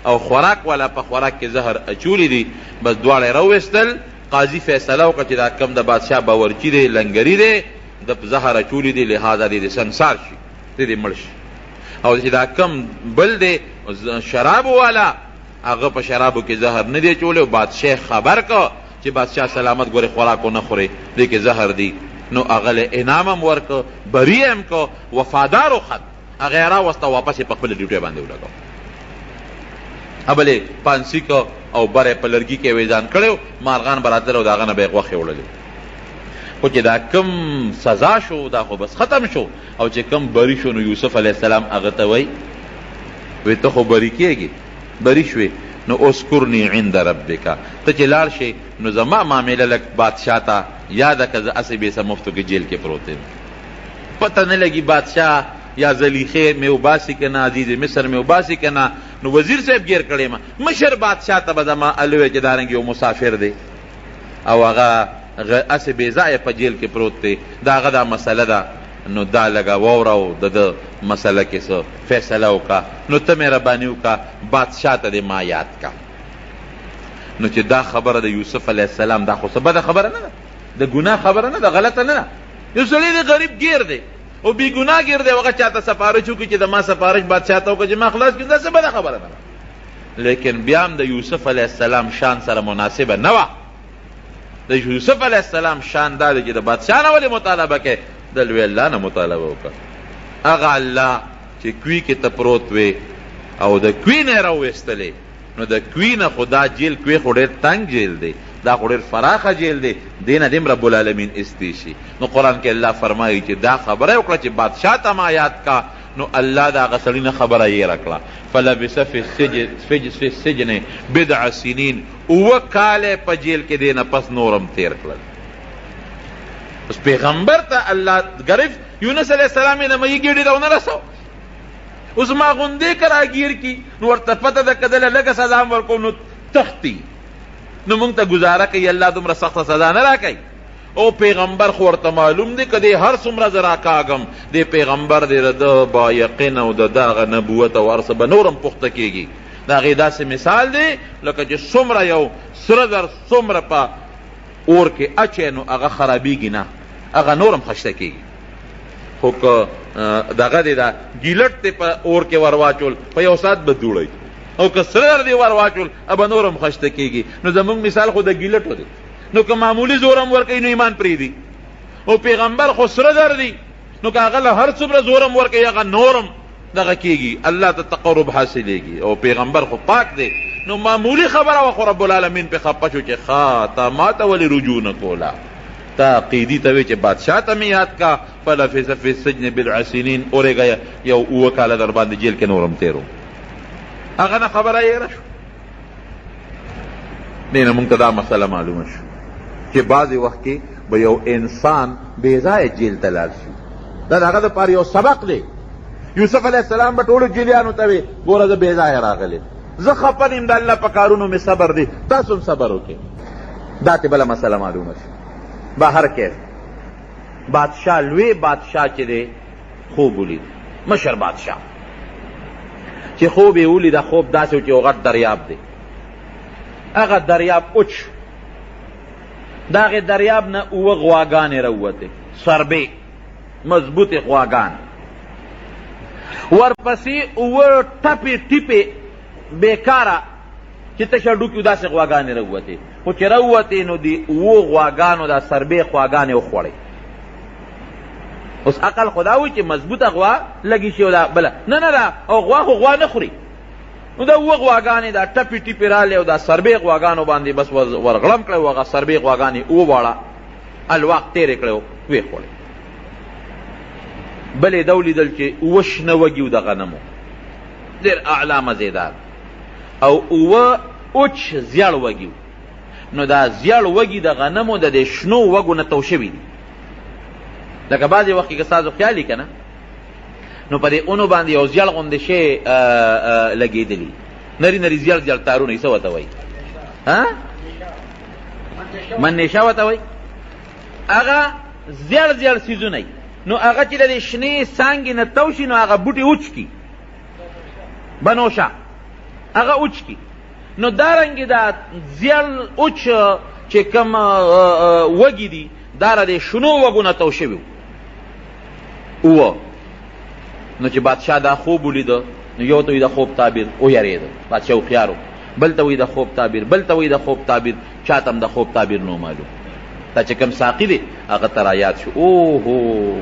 او خوراک والا په خوراک کې زهر اچولی دي، بس دواړه یې راوویستل. قاضي فیصله وکړه چې دا کم د بادشاه باورچي دی، لنګري دی، د زهر اچولی دی، لہذا دی سنسار شي، دی مړ شي. او چې دا کم بل دی شراب والا، هغه په شرابو کې زهر نه دی اچولی، او بادشاه خبر که چې بادشاه سلامت ګورې خوراکو نه خورې، دی کې زهر دی، نو هغه له انعام هم ورکه، بری هم که، وفادار و خط هغه یې راوسته، واپس یې په خپله ډیوټۍ باندې ولګو. بلې پانسي که او بره په لرګي کې یې ځان کړی، مارغان به راتلل او د هغه نه به یې غوښې وړلې. خو چې دا کم سزا شو دا خو بس ختم شو. او چې کم بری شو نو یوسف علیه السلام هغه ته وایي ته خو بری کېږي، بری شوې، نو اذکرنی عند ربک، ته چې لاړ شې نو زما معامله لږ بادشاه ته یاده که زه هسې بېڅه مفتو کې جیل کې پروت یم، پته نه لګي بادشاه یا زلیخې مې وباسي که نه، عزیز مصر مې وباسي که نه. نو وزیر صاحب ګیر کړی ما، مشر بادشاه ته به زما الوی چې دارنګ یو مسافر دی او هغه هسې بې ځایه په جیل کې پروت دی، د هغه دا مسله ده، نو دا لږه واوره او د مسله کې څه فیصله وکړه، نو ته مهرباني وکړه بادشاه ته دې ما یاد کا. نو چې دا خبره د یوسف علیه السلام دا خو څه بده خبره نه ده، د ګناه خبره نه ده، غلطه نه ده. یو سړی دی غریب ګیر دی او بې ګناه ګیر دی، هغه چاته سفارش وکړي چې د ما سفارش بادشاه ته وکړه چې ما خلاص کړي، دا څه بده خبره نه ده. لیکن بیا هم د یوسف علیه السلام شان سره مناسبه نه وه. د یوسف علیه السلام شان دا دی چې د بادشاه نه ولې مطالبه کوې، د لوی الله نه مطالبه وکړه. هغه الله چې کوی کې ته پروت وې او د کوی نه یې راویستلې، نو د کوی نه خو دا جیل کوی خو ډېر تنګ جیل دی، دا خو ډېر فراخه جیل دی، دې نه دې رب العالمین استی شي. نو قرآن کې الله فرمایي چې دا خبره یې وکړه چې بادشاه ته ما یاد کا، نو الله د هغه سړي نه خبره یېره کړه. فلبث فی السجن بضع سنین، 7 کاله په جیل کې دی نه پس نورم تیر کړل. اوس پیغمبر ته الله گرفت، یونس علیه السلام یې د مهي ګېډې ته ونه رسو، اوس ما غوندې که راګیر کي نو ورته پته ده که دله لږه سزا هم ورکوم نو تختی، نو مونږ ته ګزاره کوي الله دومره سخته سزا نه راکوي. او پیغمبر خو ورته معلوم دی که دی هر څومره زه راکاږم دی پیغمبر دی د ده با یقین او د دغه نبوت او هر څه به نور هم پخته کېږي. د هغې داسې مثال دی لکه چې څومره یو سره زر څومره په اور کې اچی نو هغه خرابېږي نه، هغه نور هم خشته کېږي. خو که دغه دی دا ګیلټ دی په اور کې ور واچول په یو ساعت به دوړی، او که سره زر دی ور واچول به نور هم خشته کېږي. نو زمونږ مثال خو د ګیلټو دی، نو که معمولی زور هم ورکوي نو ایمان پرېږدي، او پیغمبر خو سره زر دی، نو که هغه له هر څومره زور هم ورکوي هغه نور هم دغه کېږي، الله ته تقرب حاصلېږي. او پیغمبر خو پاک دی، نو معمولی خبره وه خو رب العالمین پې خفه شو چې ښه تا ما ته ولې رجوع نه کوله، تا قیدي ته وې چې بادشاه ته مې یاد کا. فلبث فی السجن بضع سنین، اورېږه یو 7 کاله در باندې جیل کې نورم تېرو. هغه نه خبره یېره شو. دې نه مونږ ته دا مسله معلومه شو چې بعضې وخت کې به یو انسان بې ځایه جیل ته لاړ شي، دا د هغه دپاره یو سبق دی. یوسف علیه السلام به ټولو جیلیانو ته وې ګوره زه بې ځایه راغلی، زه خفه نیم، د الله په کارونو مې صبر دی، تاسو هم صبر وکړئ. دا ته بله مسله معلومه شي. بهر کیف بادشاه، لوی بادشاه چې دی خوب ولید، مشر بادشاه چې خوب یې ولیده، خوب داسې و چې یو غټ دریاب دی، هغه دریاب اوچ، د هغې دریاب نه 7 غواګانې راووتې، سربې مضبوطې غواګان، ورپسې 7 ټپې ټیپې بیکاره چې تشه ډوکي داسې غواګانې راووتې. خو چې راووتې نو د 7 غواګانو دا سربې غواګانې وخوړې. اوس عقل خو دا وایي چې مضبوطه غوا لګي شي او دا بله نه نه ده، او غوا خو غوا نه خوري. نو دا 7 غواګانې دا ټپې ټیپې رالې او دا سربې غواګانو باندې بس ورغړم کړی و، هغه سربې غواګانې وواړه، الواق تېرې کړی و، ویې خوړې. بلې ده ولیدل چې 7 شنه وږي و د غنمو، ډېر اعلی مزېدار، او 7 اوچ زیړ وږي و. نو دا زیړ وږي د غنمو د دې شنو وږو نه تو شوي دي، لکه بعضې وخت کې که ستاسو خیال وي که نه، نو په دې اونو باندې یو زیړ غوندې شی لګېدلي، نري نري زیړ زیړ تارونه یې څه ورته وایي؟ منېشه ورته وایي. هغه زیړ زیړ څیزونه یي، نو هغه چې د دې شنې څانګې نه تو شي نو هغه بوټي اوچ کي، بنوشه هغه اوچ کي. نو دارنګې دا زیړ اوچ چې کوم وږي دي دا د دې شنو وږو نه تو شوي نو چې بادشاه دا خوب ولیده نو یو ته وي د خوب تعبیر ویرېده، بادشاه هوښیار و، بل ته وي د خوب تعبیر، بل ته وي د خوب تعبیر، چاته هم د خوب تعبیر نو معلوم. دا چې کوم ساقي دی هغه ته رایاد شو، اوهو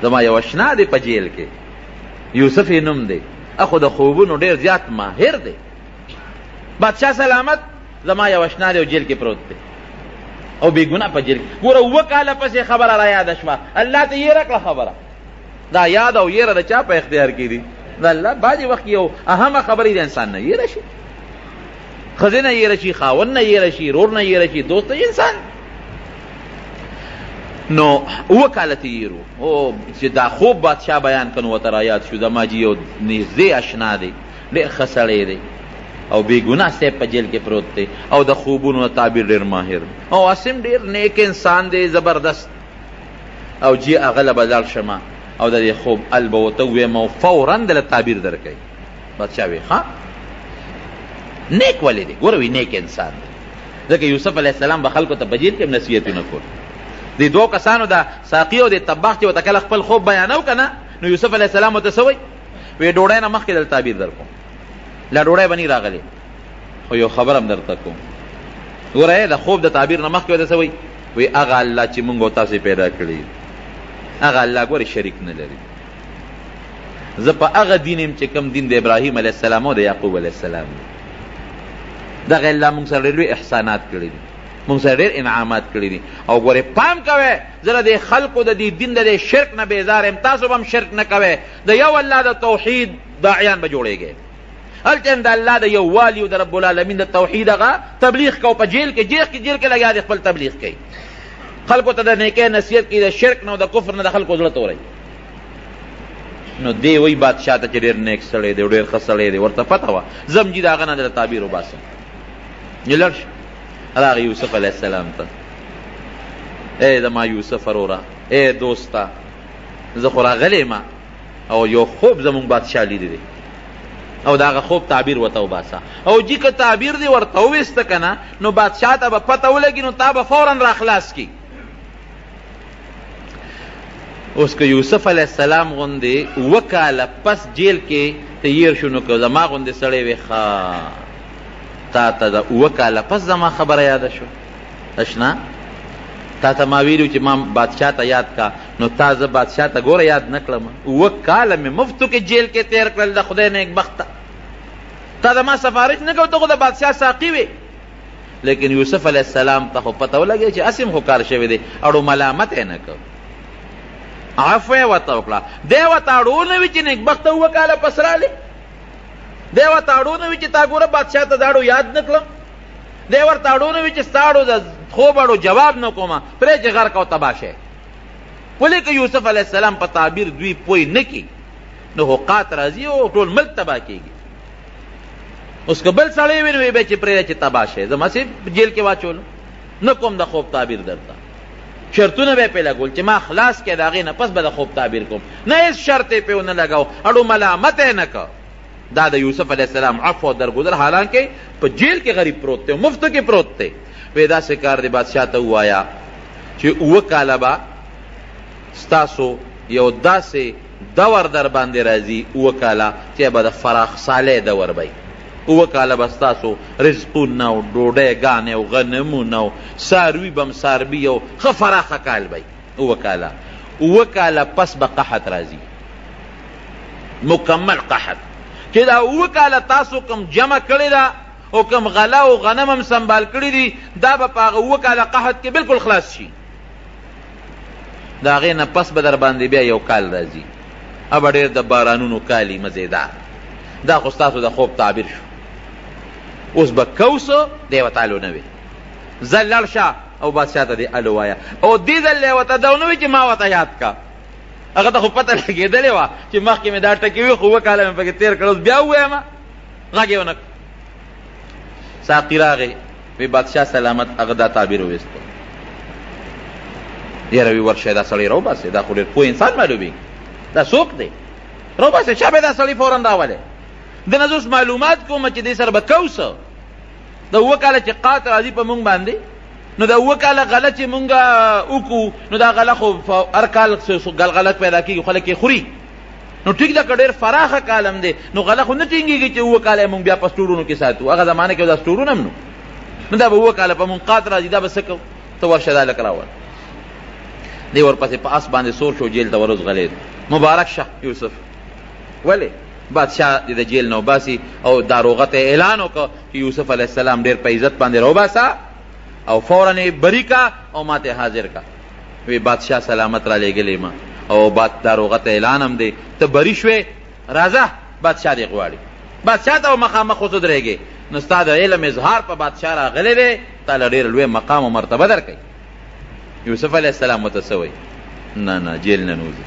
زما یو اشنا دی په جیل کې، یوسف یې نوم دی، اخو د خوبونو ډېر زیات ماهر دی. بادشاه سلامت، زما یو اشنا دی او جیل کې پروت دی او بې ګناه په جیل کې. ګوره 7 کاله پسې خبره را یاده شوه، الله ته یېره کړه خبره. دا یاد او یېره د چا په اختیار کې دي؟ د الله. بعضې وخت یو اهمه خبرې د انسان نه یېره شي، ښځې نه یېره شي، خاوند نه یېره شي، رور نه یېره شي، دوست انسان. نو 7 کاله تېر و او چې دا خوب بادشاه بیان کړ نو ورته را یاد شو زما چې یو نږدې اشنا دی، ډېر ښه سړی دی او بې ګناه صاحب په جیل کې پروت دی او د خوبونو تعبیر ډېر ماهر او اسیم ډېر نیک انسان دی، زبردست. او جی هغه له به لاړ شمه او د دې خوب ال به ورته ووایم او فورا دله تعبیر درکوي. بادشاه وی ښه نیک ولې دی؟ ګوره وی نیک انسان دی، ځکه یوسف علیه السلام به خلکو ته په جیل کې هم نصیحتونه کول. دې 2 کسانو د ساقي او د طباخ چې ورته کله خپل خوب بیانو که نه، نو یوسف علیه السلام ورته څه وی؟ وی ډوډۍ نه مخکې دل تعبیر در کوم، لا ډوډۍ به نه راغلی، خو یو خبر هم درته کوم. ګوره د خوب د تعبیر نه مخکې ورته څه وی؟ وی هغه الله چې مونږ او تاسې پیدا کړي هغه الله ګوره شریک نه لري. زه په هغه دین یم چې کوم دین د ابراهیم علیه السلام او د یعقوب علیه السلام دی. دغه الله مونږ سره ډېر لوی احسانات کړي دي، مونږ سره ډېر انعامات کړي دي. او ګورې پام کوئ، زه د خلقو د دې دین د شرک نه بیزار یم، تاسو به هم شرک نه کوئ. د یو الله د توحید داعیان به جوړېږئ. هلته د الله د یووالي او د رب العالمین د توحید هغه تبلیغ کو په جیل کې، جیل کې لګیا دي خپل تبلیغ کوي، خلقو ته د نیکۍ نصیحت کوي، د شرک نه او د کفر نه د خلقو زړه تورئ. نو دی وی بادشاه ته چې ډېر نیک سړی دی، ډېر ښه سړی دی، ورته پته وه زم جي د هغه نه د تعبیر وباسم. لړ شه راغی یوسف علیه السلام ته، ای زما یوسف وروره، ای دوسته، زه خو راغلی یم او یو خوب زمونږ بادشاه لیدی دی او د هغه خوب تعبیر ورته وباسه. او جي که تعبیر دی ورته وویسته که نه نو بادشاه ته به پته ولګي، نو تا به فورا را خلاص کي. اوس که یوسف علیه السلام غوندې 7 کاله پس جیل کې تیر شو، نو که زما غوندې سړی وی ښه تا ته د 7 کاله پس زما خبره یاده شو اشنا، تا ته ما ویلو چې ما بادشاه ته یاد کا، نو تا زه بادشاه ته ګوره یاد نه کړم. 7 کاله مې مفتو کې جیل کې تیر کړل، د خدای نیک بخته. تا د ما سفارش نه کو، ته خو د بادشاه ساقي وې. لیکن یوسف علیه السلام ته خو پته ولګی چې اسیم خو کار شوی دی، اړو ملامت یې نه کو، عفو یې ورته وکړه. دی ورته اړو نه وي چې نیک بخته 7 کاله پس رالی، دی ورته اړو نه وي چې تا ګوره بادشاه ته دا اړو یاد نه کړم، دی ورته اړو نه وي چې ستا اړو د خوب اړو جواب نه کومه، پرې چې غرق او تباه شی. ولې که یوسف علیه السلام په تعبیر دوی پوی نه کي نو حقات راځي او ټول ملک تباه کېږي. اوس که بل سړی وي نو وی به چې پرېږده چې تباه شی، زه مسې جیل کې واچولو نه کوم د خوب تعبیر درته، شرطونه به یې پې لګول چې ما خلاص کړې د هغې نه پس به د خوب تعبیر کوم، نه هېڅ شرط یې پې ونه لګاو، اړو ملامت یې نه که. دا د یوسف علیه السلام عفو او درګذر، حالانکه په جیل کې غریب پروت دی، مفتو کې پروت دی. وی داسې کار دی بادشاه ته ووایه چې 7 کاله به ستاسو یو داسې دور در باندې راځي، 7 کاله چې به د فراخ سالی دور بی. 7 کاله به ستاسو رزقونه او ډوډۍ ګانې او غنمونه او څاروي به هم څاروي او ښه فراخه کال بی. 7 کاله 7 کاله پس به قحط راځي، مکمل قحط، چې دا 7 کاله تاسو کوم جمع کړې ده او کوم غله او غنم هم سنبال کړي دي، دا به په هغه 7 کاله قحط کې بالکل خلاص شي. د هغې نه پس به در باندې بیا یو کال راځي، ابه ډېر د بارانونو کالي مزېدار. دا خو ستاسو د خوب تعبیر شو. اوس به کوسو دی ورته الو نه وي، ځه لړ شه او بادشاه ته دې الو وایه. او دې ځل یې ورته دا ونه وي چې ما ورته یاد کا، هغه ته خو پته لګېدلې وه چې مخکې مې دا ټکې وي، خو 7 کاله مې پکې تېر کړه، اوس بیا ووایم غږ یې ونه کړ. ساقي راغی، وی بادشاه سلامت، هغه دا تعبیر وویسته. یاره وی ورشه دا سړی راوباسئ، دا خو ډېر پوه انسان معلومېږي، دا څوک دی؟ راوباسئ، چا به دا سړی فورا راولئ. د نه زه اوس معلومات کوم چې دې سره به کوسه د 7 کاله چې قات راځي په مونږ باندې، نو دا اوه کاله غله چې مونږ وکړو نو دا غله خو هر کال غلغلک پیدا کېږي خلک یې خوري. نو ټیک ده که ډېر فراخه کالم دی نو غله خو نه ټینګېږي چې اوه کاله مونږ بیا په سټورونو کې ساتو. هغه زمانه کې دا سټورونه هم نو دا به اوه کاله په منقات راځي. دا به څه کوو؟ ته ورشه دا لک راول. دی ورپسې په اس باندې سور شو، جیل ته ورځ غلید. مبارک شه یوسف. ولې بادشاه د جیل نه وباسي او داروغه ته اعلان وکړ چې یوسف علیه السلام ډېر په عزت باندې راوباسه او فوراً یې بری کا او ما ته حاضر کا. وی بادشاه سلامت را لېږلی ما او داروغه ته اعلان هم دی، ته بری شوې، راځه بادشاه دې غواړي. بادشاه ته مخامخ ودرېږې نو ستا د علم اظهار په بادشاه راغلی دی، تا له ډېر لوی مقام او مرتبه درکوي. یوسف علیه السلام ورته څه وایي؟ نه نه جیل نه نوځي.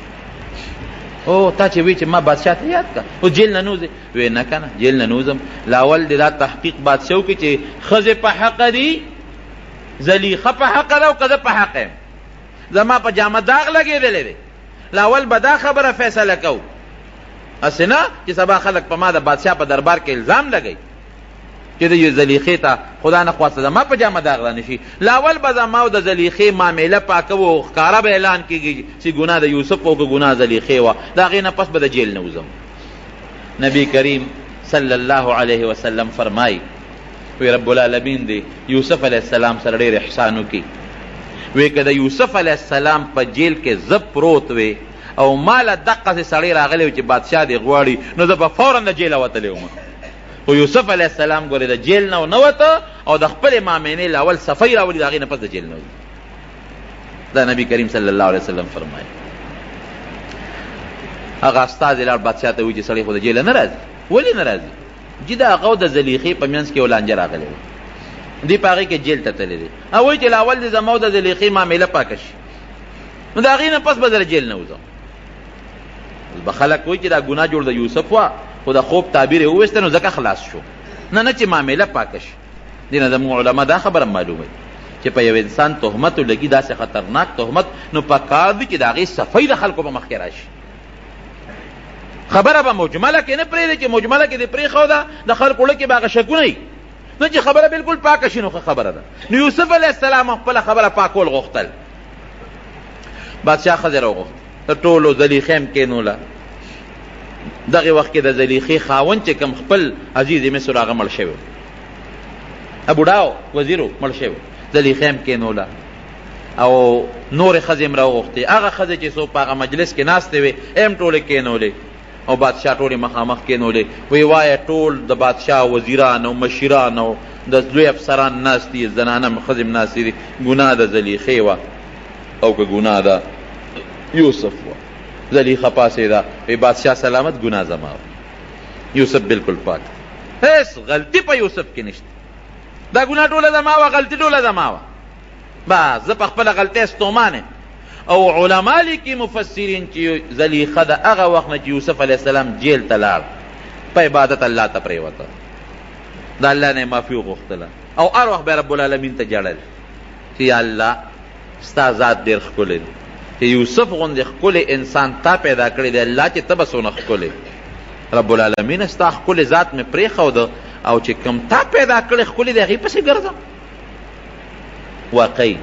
او تا چې وی چې ما بادشاه ته یاد کا او جیل نه نوځي؟ وی نه که نه جیل نه نوځم. لاول دې دا تحقیق بادشاه وکړي چې ښځې په حقه دي، زلیخه په حقه ده او که زه په حقه یم، زما په جامه داغ لګېدلی دی. لاول به دا خبره فیصله کوو، هسې نه چې سبا خلک په ما د بادشاه په دربار کې الزام لګوي چې د زلیخې ته خدا نه خواسته زما په جامه داغ رانه شي. لاول به زما او د زلیخې معامله پاکه و، ښکاره به اعلان کېږي چې ګناه د یوسف او که ګناه زلیخې وه. د هغې نه پس به د جیل نه وځم. نبی کریم صلی الله علیه وسلم فرمایي وی رب العالمین دی یوسف علیه السلام سره ډېر احسان وکړي. وی که د یوسف علیه السلام په جیل کې زه پروت وی او ما له دقسې سړی راغلی و چې بادشاه دې غواړي نو زه به فوراً د جیله وتلی وم. خو یوسف علیه السلام ګورې د جیل نه نه وته او د خپلې مامینې له اول صفۍ راولي، د هغې نه پس د جیل نه وځي. دا نبي کریم صلی الله علیه وسلم فرمایي. هغه استازی لاړ بادشاه ته وایي چې سړی خو د جیله نه راځي. ولې نه راځي؟ چې د هغه او د زلیخې په منځ کې یو لانجه راغلی دی، دوی په هغې کې جیل ته تللی دی. او وایي چې لاول د زما او د زلیخې معامله پاکه شي نو د هغې نه پس به زه جیل نه وځم. به خلک وایي چې دا ګناه جوړ د یوسف وه خو د خوب تعبیر یې وویسته نو ځکه خلاص شو. نه نه چې معامله پاکه شي. دې نه زموږ علما دا خبره معلوموي چې په یو انسان تهمت ولګي داسې خطرناک تهمت نو پکار دي چې د هغې صفۍ د خلکو په مخ کې راشي. خبره به مجمله کې نه پرېږدي چې مجمله کې دې پرېښوده د خلکو زړه کې به هغه شکونه وي، نه چې خبره بالکل پاکه شي نو ښه خبره ده. نو یوسف علیه السلام خپله خبره پاکول غوښتل. بادشاه ښځې راوغوښت، د ټولو زلیخې هم کېنوله. دغه وخت کې د زلیخې خاوند چې کوم خپل عزیز مصر هغه مړ شوی و، بوډا وزیر مړ شوی، زلیخې هم کېنوله او نورې ښځې هم راوغوښتې. هغه ښځې چې څوک په هغه مجلس کې ناستې وې هم ټولې کېنولې او بادشاه ټولې مخامخ کېنولې. وی وایه ټول د بادشاه وزیران او مشیران او د لوی افسران ناست دي، زنانه ښځې هم ناستې دي. ګناه د زلیخې وه او که ګناه د یوسف وه. زلیخه پاسېده وی بادشاه سلامت، ګناه زما وه، یوسف بالکل پاک، هیڅ غلطي په یوسف کې نشته. دا ګناه ټوله زما وه، غلطي ټوله زما وه. بس زه په خپله غلطۍ ستومان یم. او علما لیکي مفسرین چې زلیخه د هغه وخت نه چې یوسف علیه السلام جیل ته لاړ په عبادت الله ته پرېوته، د الله نه یې معافي وغوښتله او هر وخت به رب العالمین ته جړل چې یا الله ستا ذات ډېر ښکلی دی، چې یوسف غوندې ښکلی انسان تا پیدا کړی دی الله، چې ته به څونه ښکلی رب العالمین ستا ښکلی ذات مې پرېښوده او چې کوم تا پیدا کړی ښکلی دی هغې پسې ګرځم. واقعي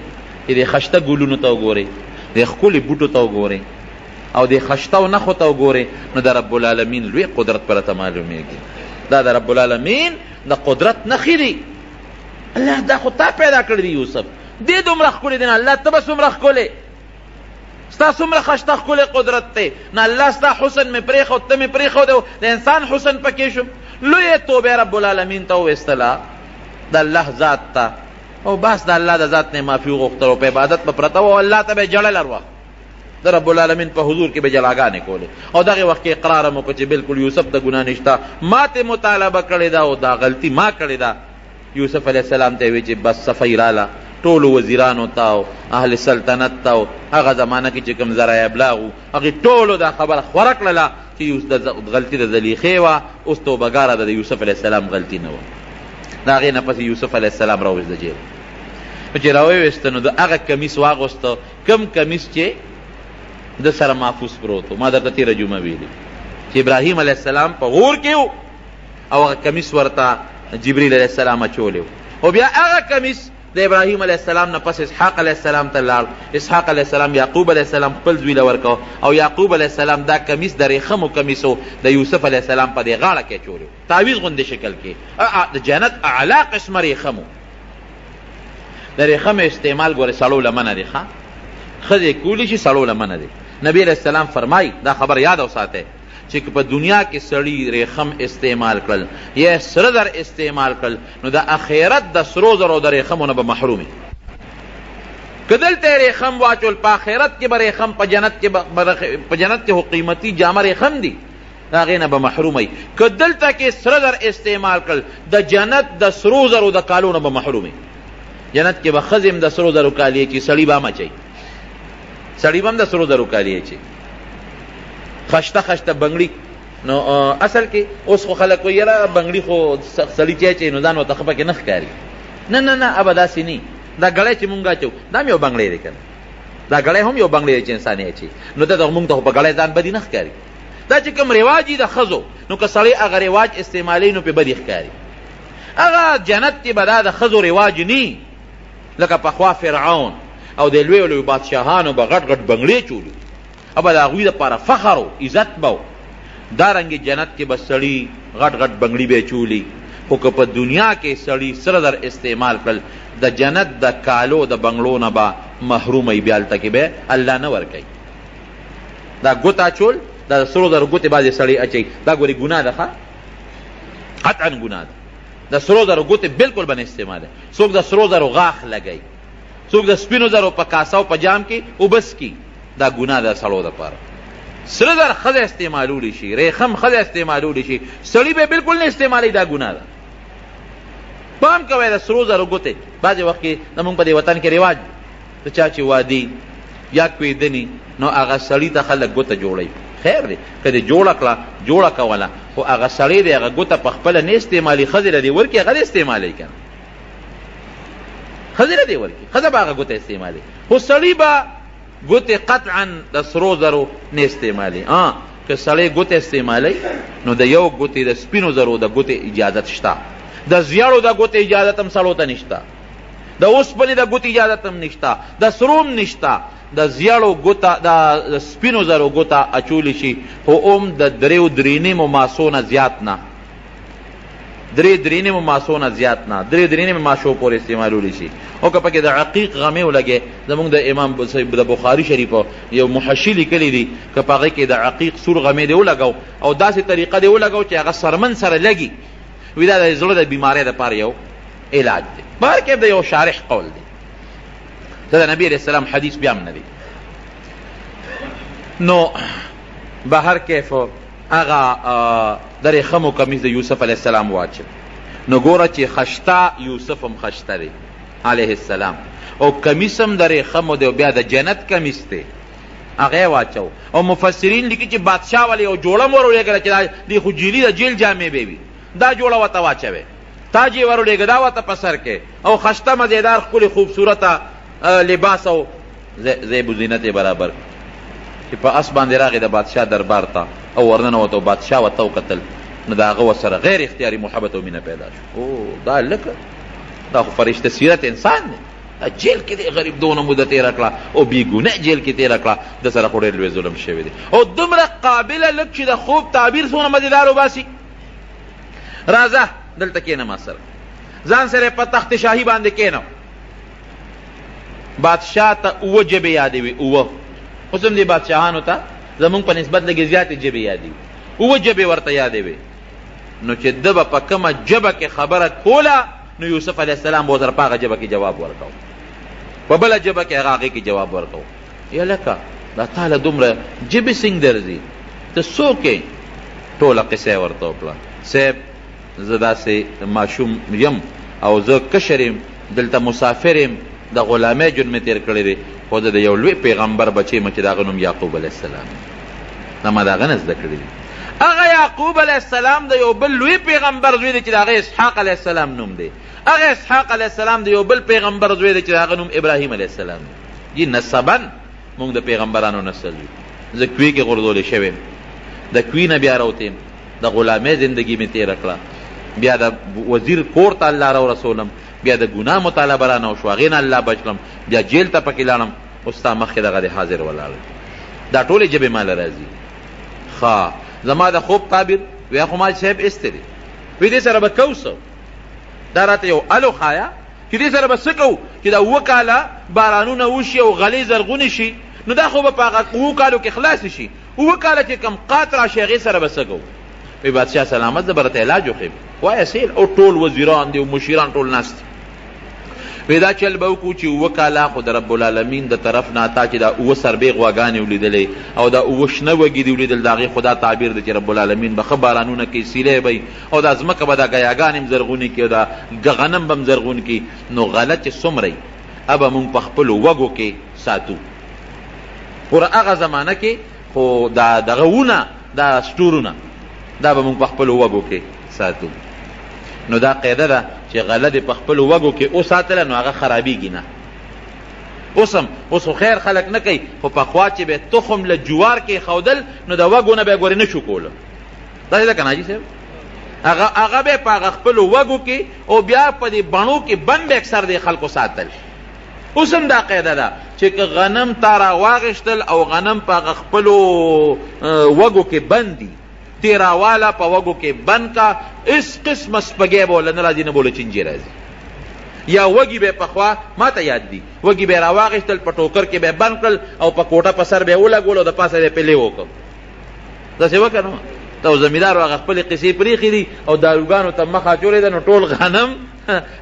چې دې خشته ګلونو ته وګورئ، دې ښکلي بوټو ته وګورئ او دې خشتو نښو ته وګورئ نو د رب العالمین لوی قدرت پرته معلومیږي. دا د رب العالمین د قدرت نښې دي. الله دا خو تا پیدا کړی دی یوسف، دې دومره ښکلی دی، نه الله ته به څومره ښکلی، ستا څومره خشته ښکلی قدرت دی، نه الله ستا حسن مې پرېښود، ته مې پرېښود د انسان حسن پکې شو. لویه توبه رب العالمین ته وویستله د الله ذات ته او بس د الله د ذات نه معافي وغوښتل او په عبادت به پرته و او الله ته به یې جړل هر وخت، د رب العالمین په حضور کې به جلاګانې کولې او دغې وخت کې اقرار هم وکړه چې بالکل یوسف د ګناه نشته، ما ته مطالبه کړې ده او دا غلطي ما کړې ده. یوسف علیه السلام ته یې وی چې بس صفۍ راله ټولو وزیرانو ته او اهل سلطنت ته او هغه زمانه کې چې کوم ذرایع ابلاغ وو هغې ټولو دا خبره خوره کړله چې غلطي د زلیخې وه، اوس توبهګاره ده، د یوسف علیه السلام غلطي نه وه. د هغې نه پسې یوسف علیه السلام راوویست د جیل. چې راوویسته نو د هغه کمیس واغوسته، کم کمیس چې د سره محفوظ پروت و. ما درته تېره جمعه ویلي چې ابراهیم علیه السلام په غور کې و او هغه کمیس ورته جبریل علیه السلام اچولی و او بیا هغه کمیس د ابراهیم علیه السلام نه پس اسحاق علیه السلام ته لاړ. اسحاق علیه السلام یعقوب علیه السلام خپل زوی له ورکو، او یعقوب علیه السلام دا کمیس د ریخمو کمیسو د یوسف علیه السلام په دې غاړه کې چولو، تعویض غوندې شکل کې. د جنت اعلی قسمه ریخمو. د ریخم استعمال ګوره سړو لمنه دی، ښځې کولی شي، سړو لمنه دی. نبی علیه السلام فرمایي، دا خبر یاد وساتئ، چې په دنیا کې سړی ریخم استعمال کړل یا سره زر استعمال کړل نو د اخرت د سرو زرو د ریخمو نه به محرومي. که دلته ریخم واچول په آخرت کې به ریخم، په جنت کې قیمتي جامه ریخم دي، د هغې نه به محرومي. که دلته کې سره زر استعمال کړل د جنت د سرو زرو د کالو نه به محرومي. جنت کې به ښځې هم د سرو زرو کالي اچي، سړي به هم اچوي، سړي به هم د سرو زرو کالي اچي. خشته خشته بنګړي. نو اصل کې اوس خو خلک وایي یاره بنګړي خو سړي چې اچوي نو ځان ورته ښه پکې نه ښکاري. نه نه نه، ابه داسې نه. دا ګړی چې مونږ اچو دا هم یو بنګړی دی که نه، دا ګړی هم یو بنګړی دی چې انسان یې اچوي، نو ته مونږ ته خو په ګړی ځان بدي نه ښکاري. دا چې کوم رواج وي د ښځو، نو که سړی هغه رواج استعمالوي نو پې بدي ښکاري. هغه جنت کې به دا د ښځو رواج نه، لکه پخوا فرعون او د لویو لویو بادشاهانو به غټ غټ بنګړې چولي، او به د هغوی دپاره فخر و عزت به و. دارنګې جنت کې به سړي غټ غټ بنګړي به چولي. خو که په دنیا کې سړي سره در استعمال کړل د جنت د کالو د بنګړو نه به محروموي، بیا هلته کې به الله نه ورکوي. دا ګوت اچول، دا سرو زرو ګوتې بعضې سړی اچوي، دا ګورې ګناه ده، قطعا ګناه ده. د سرو زرو ګوتې بالکل به نه استعماله. څوک د سرو زرو غاښ لګوي، څوک د سپینو زرو په کاسه او په جام کې اوبس کی، دا ګناه ده سړو دپاره. سره زر ښځه استعمالولی شي، ریخم ښځه استعمالولی شي، سړي به بالکل نه استعمالوي، دا ګناه ده. پام کوئ د سرو زرو ګوتې. بعضې وخت کې زمونږ په دې وطن کې رواج د چا چې وادي یا کویدني نو هغه سړي ته خلک ګوته جوړوي. خیر دی که دې جوړه کړه جوړه کوله، خو هغه سړی دی هغه ګوته په خپله نه استعمالي، ښځې له دې ورکړي هغه دې استعمالوي که نه، ښځې له دې ورکړي، ښځه به هغه ګوته استعمالوي، خو سړي به ګوتې قطعا د سرو زرو نه استعمالي. که سړی ګوتې استعمالوي نو د یو ګوتې د سپینو زرو د ګوتې اجازت شته، د زیړو د ګوتې اجازت هم سړو ته نشته، د اوسپنې د ګوتې اجازت هم نشته، د سرو هم نشته. د زیړو ګوته د سپینو زرو ګوته اچولی شي، خو هم د دریو درېنیمو ماسو نه زیات نه، درې درېنیمو ماسو نه زیات نه، درې درېنیمو ماسو پورې استعمالولی شي. او که پکې د عقیق غمې ولګې، زمونږ د امام د بخاري شریفو یو محشي لیکلی دي، که په هغې کې د عقیق سور غمې دې ولګو او داسې طریقه دې ولګو چې هغه سرمن سره لګي، وي دا د زړه د بیمارۍ دپاره یو علاج دی. بهر کې د یو شارح قول دی، دا د نبی علیه السلام حدیث بیا هم نه دی. نو بهر کیف هغه د ریخمو کمیس د یوسف علیه السلام واچو. نو ګوره چې خشته یوسف هم خشته دی علیه السلام، او کمیس هم د ریخمو دی، بیا د جنت کمیس دی، هغه واچو. او مفسرین لیکي چې بادشاه ولې یو جوړه م ورولېږله چې دی خو جیلي د جیل جامې به وي، دا جوړه ورته واچوې، تاج یې ورولېږه دا ورته په سر کې، او خشته مزېدار ښکلې خوبصورته لباس او زیب و زینت یې برابر چې په اس باندې راغی د بادشاه دربار ته او ورننوت، او بادشاه ورته وکتل نو د هغه ورسره غیر اختیاري محبت او مینه پیدا شو. او دا لکه دا خو فرشته سیرت انسان دی، جیل کې دی غریب دونه موده تېره کړه او بېګناه جیل کې تېره کړه، د سره خو ډېر لوی ظلم شوی دی. او دومره قابله لږ چې د خوب تعبیر څومره مزېدار وباسي. راځه دلته کښېنه ما سره، ځان سره په تخت شاهي باندې کښېنه. بادشاه ته 7 ژبې یادوي، 7. اوس هم دې بادشاهانو ته زمونږ په نسبت لږې زیاتې ژبې یادوي، 7 ژبې ورته یادوي. نو چې ده به په کومه ژبه کې خبره کوله نو یوسف علیه السلام به ورسره په هغه ژبه کې جواب ورکوو، په بله ژبه کې هغه هغې کې جواب ورکوو. یا لکه دا تاله دومره ژبې څنګه درځي، ته څوک یې؟ ټوله قصه یې ورته وکړه. صاحب زه داسې ماشوم یم او زه کشر یم، دلته مسافر یم، د غلامۍ ژوند مې تېر کړی دی، خو زه د یو لوی پیغمبر بچی یم چې د هغه نوم یعقوب علیه السلام دی، ما د هغه نه زده کړي دي. هغه یعقوب علیه السلام د یو بل لوی پیغمبر زوی دی چې د هغه اسحاق علیه السلام نوم دی. هغه اسحاق علیه السلام د یو بل پیغمبر زوی دی چې د هغه نوم ابراهیم علیه السلام دی. نسبا موږ د پیغمبرانو نسل یو. زه کوی کې غورځولی شوی یم، د کوی نه بیا راوتیم، د غلامۍ زندګي مې تېره کړه، بیا د وزیر کور ته الله را رسولم، بیا د ګناه مطالبه رانه وشوه، هغې نه الله بچ کړم، بیا جیل ته پکې لاړم، اوس ستا مخکې دغه د حاضر ولاړ. دا ټولې ژبې ماله راځي. ښه زما د خوب تعبیر ویا خو ما صاحب ایستی دی، وی دې سره به کوو څه؟ دا راته یو الو ښایه چې دې سره به څه کوو چې دا 7 کاله بارانونه وشي او غلې زرغونې شي، نو دا خو به په هغه 7 کالو کې خلاصې شي. 7 کاله چې کم قات راشي هغې سره به څه کوو؟ وی بادشاه سلامت زه به راته علاج وښیم. وایه سیل او ټول وزیران دي او مشیران ټول ناست دي. وی دا چل به وکړو چې 7 کاله خو د رب العالمین د طرف نه تا چې دا 7 سربې غواګانې ولیدلې او دا 7 شنه وږي دي ولیدل، د هغې خدا تعبیر دی چې رب العالمین به ښه بارانونه کوي، سیلې به او دا ځمکه به دا ګیاګانې هم زرغونې کړي او دا غنم به هم زرغون کړي. نو غله چې څومره ابه مونږ په خپلو وږو کې ساتو. پوره هغه زمانه کې خو دا دغه ونه دا سټورونه دا به مونږ په خپلو وږو کې ساتو. نو دا قاعده ده چې غله دې په خپلو وږو کې وساتله نو هغه خرابېږي نه. اوس خو خیر خلک نه کوي، خو پخوا چې به تخم له جوار کې ښودل نو د وږو نه به یې ګورې نه شو کوله. داسې ده که نه حاجي صاحب؟ هغه به په هغه خپلو وږو کې او بیا په دې بڼو کې بند به اکثر دې خلکو ساتل. اوس هم دا قاعده ده چې که غنم تا راواغېشتل او غنم په هغه خپلو وږو کې بند دي، تیراواله په وږو کې بند کا، اس قسمه سپږی به وله نه راځي نه به وله چینجې راځي. یا وږي به پخوا ما ته یاد دي وږي به یې راواغېشتل په ټوکر کې به یې بند کړل او په کوټه په سر به یې ولګول او د پاسه به یې پلې وکړ. داسې وکړه نو ته او زمیندار هغه خپلې قصې پرېښې دي او داروګانو ته مخ اچولې ده، نو ټول غنم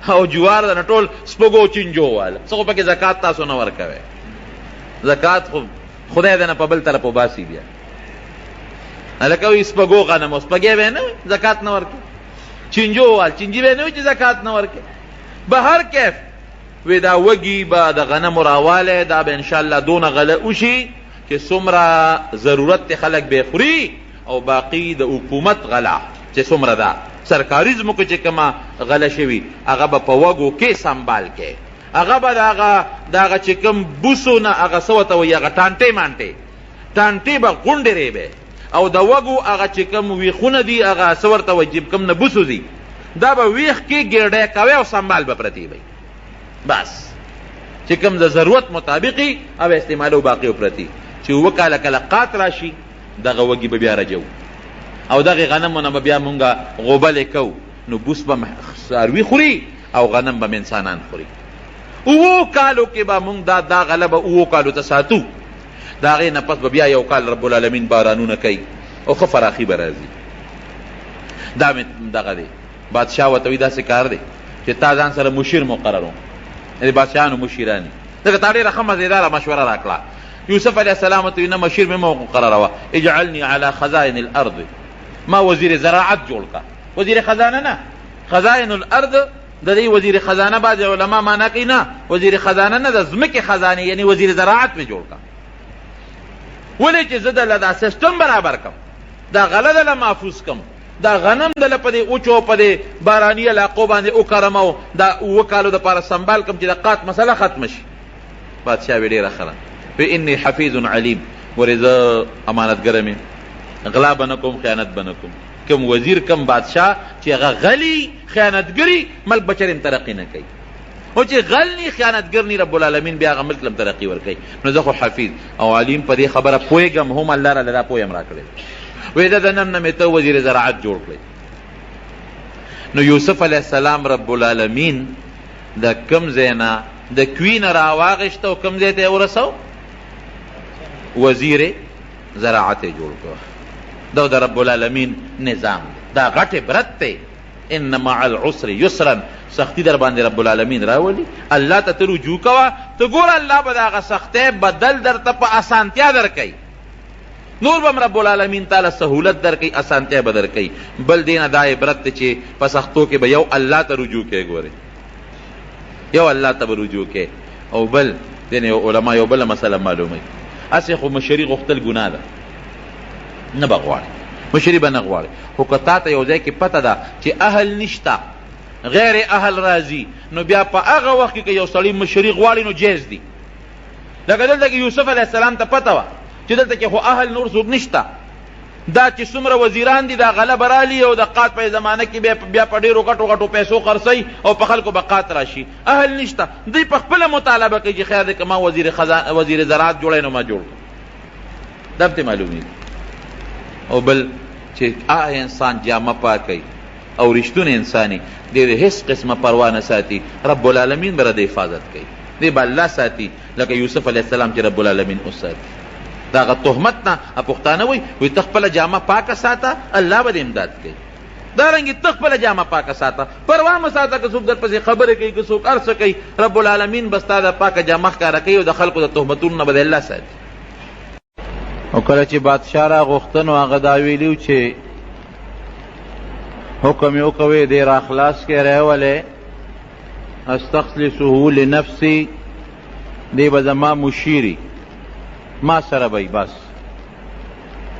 او جوار ده، نو ټول سپږو چینجو واله. څه خو پکې زکات تاسو نه ورکوئ، زکات خو خدای دې نه په بل طرف وباسي. بیا هلکه وایي سپږو غنم او سپږی به یې نه زکات نه ورکوي، چینجو وال چینجي به یې نه وي چې زکات نه ورکوي. به هر کیف وی دا وږي به د غنمو راوالی دا به انشاءالله دونه غله وشي چې څومره ضرورت دی خلک به یې خوري او باقي د حکومت غله چې څومره ده سرکاري ځمکو چې کومه غله شوي هغه به په وږو کې سنبال کې، هغه به د هغه چې کوم بوسو نه هغه څه ورته وایي هغه ټانټې به غونډې به او د وږو هغه چې کوم ویښونه دي هغه څه ورته وایي چې کوم نه بوسو دي دا به ویښ کې ګرډی کوي او سنبال به پرتې وي. بس چې کوم د ضرورت مطابقي او استعمالو باقي پرتې چې 7 کاله کله قات راشي دغه وږي به بیا رجو او دغه غنمو نه به بیا مونږه غوبلې کوو، نو بوس به څاروي خوري او غنم به انسانان خوري. 7 کالو کې به مونږ دا غله به 7 کالو ته ساتو، د هغې نه پس به بیا 1 کال رب العالمین بارانونه کوي او ښه فراخي به راځي. دا مې دغه دی بادشاه ورته وایي داسې کار دی چې تا ځان سره مشیر مقرر و، یعنې بادشاهانو مشیران دي. ځکه تا ډېره ښه مزېداره مشوره را کړه. یوسف علیه السلام ورته وایي نه مشیر مې مه مقرروه، اجعلني على خزائن الارض، ما وزیر زراعت جوړ کا، وزیر خزانه نه. خزائن الارض د دې وزیر خزانه بعضې علما معنا کوي نه وزیر خزانه نه د ځمکې خزانې یعنې وزیر زراعت مې جوړ کا. ولې چې زه دله دا سیسټم برابر کم، دا غله دله محفوظ کم، دا غنم دله په دې اوچو په دې باراني علاقو باندې وکرم او دا 7 کالو دپاره سنبال کم چې د قات مسله ختمه شي. بادشاه وی ډېره ښه ده، وی انی حفیظ علیم، ورې زه امانتګره مې، غلا به نه کوم، خیانت به نه کوم. کم وزیر کم بادشاه چې هغه غلی خیانتګري ملک به چرې ترقي نه کوي، او چې غل نی خیانتګر نی رب العالمین بیا هغه ملک لم ترقي ورکوي. نو زه خو حفیظ او علیم په دې خبره پوهېږم، هم الله راله دا پوهه م راکړې. وی دا د نن نه مې ته وزیر زراعت جوړ کړی. نو یوسف علیه السلام رب العالمین د کم ځای نه د کوی نه راواغېشته او کم ځای ته یې ورسو وزیر زراعت یې جوړ کړ. دا د رب العالمین نظام دا غټ عبرت دی. ان مع العسر یسرا، سختی در باندې رب العالمین راولي. الله ته ته رجوع کوه، ته ګوره الله به د هغه سختۍ بدل درته په اسانتیا درکوي. نور به رب العالمین تعالی سهولت درکوي، اسانتیا به درکوي. بل دې نه دا عبرت دی چې په سختو کې به یو الله ته رجوع کوې. ګورې یو الله ته به رجوع کوې. او بل دې علما یو بله مسله معلوموي، هسې خو مشري غوښتل ګناه ده، نه به غواړي مشري به نه غواړي. خو که تا ته یو ځای کې پته ده چې اهل نشته، غیر اهل راځي، نو بیا په هغه وخت کې که یو سړی مشري غواړي نو جایز دي. لکه دلته کې یوسف علیه السلام ته پته وه چې دلته کې خو اهل نور څوک نشته، دا چې څومره وزیران دي دا غله برالي او د قات په زمانه کې بیا په ډېرو غټو پیسو خرڅوي او په خلکو به قات راشي. اهل نشته، دوی په خپله مطالبه کوي چې خیر دی که ما وزیر زراعت جوړی نو ما جوړ کړم. دا به معلومېږي. او بل چې انسان جامه پاکوي او رښتون انساني دی هیڅ قسمه پروا نه ساتي، رب العالمین به د حفاظت کوي، دی به الله ساتي لکه یوسف علیه السلام چې رب العالمین وساتي. دا هغه تهمت نه پښتانه وایي ته خپله جامه پاکه ساته الله به دې امداد کوي. دارنګې ته خپله جامه پاکه ساته، پروا مه ساته که څوک درپسې خبرې کوي که څوک هر څه کوي، رب العالمین به ستا د پاکه جامه ښکاره کوي او د خلکو د تهمتونو نه به د الله ساتي. او کله چې بادشاه راغوښته نو هغه دا ویلي چې حکم یې وکوی دی را خلاص کې رهولی استخلصه لنفسي، دی به زما مشیري ما سره بی بس.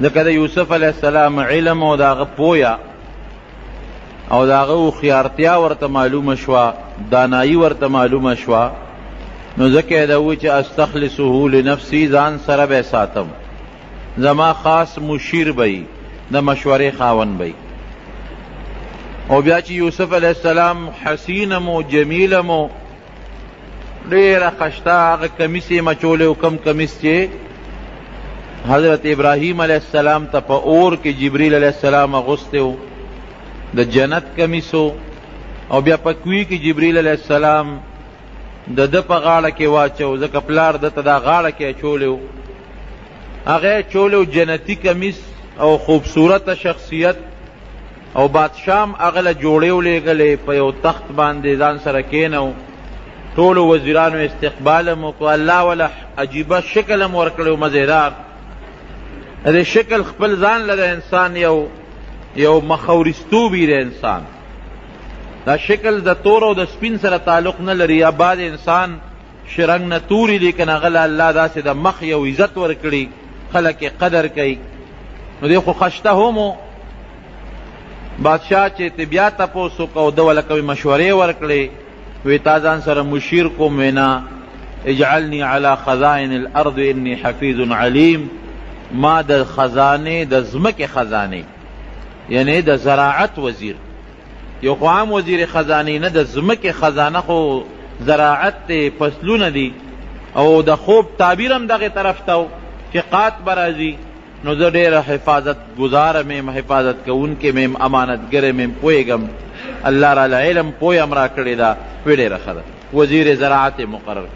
ځکه د یوسف علیه السلام علم او د هغه پویه او د هغه هوښیارتیا ورته معلومه شوه، دانایي ورته معلومه شوه، نو ځکه یې ده وی چې استخلصه لنفسي ځان سره به ساتم، زما خاص مشیر بی، د مشورې خاون بی. او بیا چې یوسف علیه السلام حسینم و جمیلم و ډېره خشته هغه کمیس یې مچولی و، کم کمیس چې حضرت ابراهیم علیه السلام ته په اور کې جبریل علیه السلام اغوستی و، د جنت کمیس و. او بیا په کوی کې جبریل علیه السلام د ده په غاړه کې واچو، ځکه پلار ده ته دا غاړه کې اچولی و، هغه یې اچولی و جنتي کمیس او خوبصورته شخصیت. او بادشاهم هغه له جوړې ولېږلې په یو تخت باندې ځان سره کېنو، ټولو وزیرانو استقبال هم وکړو، الله وله عجیبه شکل هم ورکړی و مزیدار. د شکل خپل ځان له د انسان یو مخورستوبي د انسان، دا شکل د تور او د سپین سره تعلق نه لري. یا بعد انسان شرنګ نه توري لیکن هغه له الله داسې د مخ یو عزت ورکړي، خلک یې قدر کوي. نو دی خو خشته هم بادشاہ چې ته بیا تپوس وکړه او ده وله کوي مشورې ورکړې، وی تا ځان سره مشیر کوم، وینا اجعلني على خزائن الارض انی حفیظ علیم، ما د خزانې د ځمکې خزانې یعنی د زراعت وزیر، یو خو عام وزیر خزانې نه، د ځمکې خزانه خو زراعت دی، فصلونه دي. او د خوب تعبیر هم دغې طرف ته چې قات به راځي، نو زه ډېره حفاظت گزاره میم، حفاظت کوونکې میم، امانتګره میم، پوهېږم الله راله علم پوی هم را کړې ده. وی ډېره ښه ده، وزیر زراعت مقرر.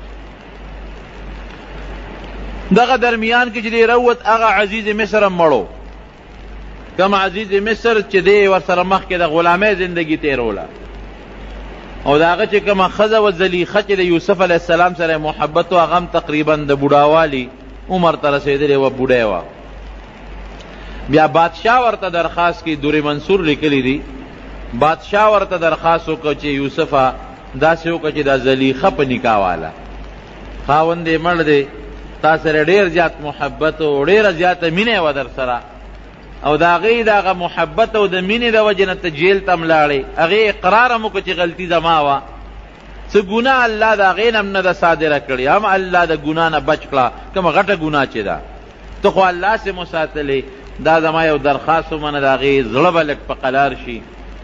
دغه درمیان کې چې دی روت هغه عزیز مصر هم مړو، کم عزیز مصر چې دی ورسره مخکې د غلامۍ زندگی تیروله، او د هغه چې کومه ښځه و زلیخه چې د یوسف علیه السلام سره محبت و هغه هم تقریبا د بوډاوالي عمر ته رسېدلې وه، بوډۍ وه. بیا بادشاہ ورته درخواست کی، دور منصور لیکلی دی، بادشاہ ورته درخواست وکړه چې یوسفه داسې وکړه چې دا زلیخه په نکاح والا خاوند یې مړ دی، تا سره ډېر زیات محبت او ډېره زیاته مینه وه در سره، او د هغې د هغه محبت او د مینې د وجې نه ته جیل ته هم لاړې، هغې اقرار هم وکړه چې غلطي زما وه، څه ګناه الله د هغې نه هم نه ده صادره کړې، هم الله د ګناه نه بچ کړه، کومه غټه ګناه چې ده، ته خو الله سې مو ساتلې. دا زما یو درخواست ومنه، د هغې زړه به لږ په قلار شي،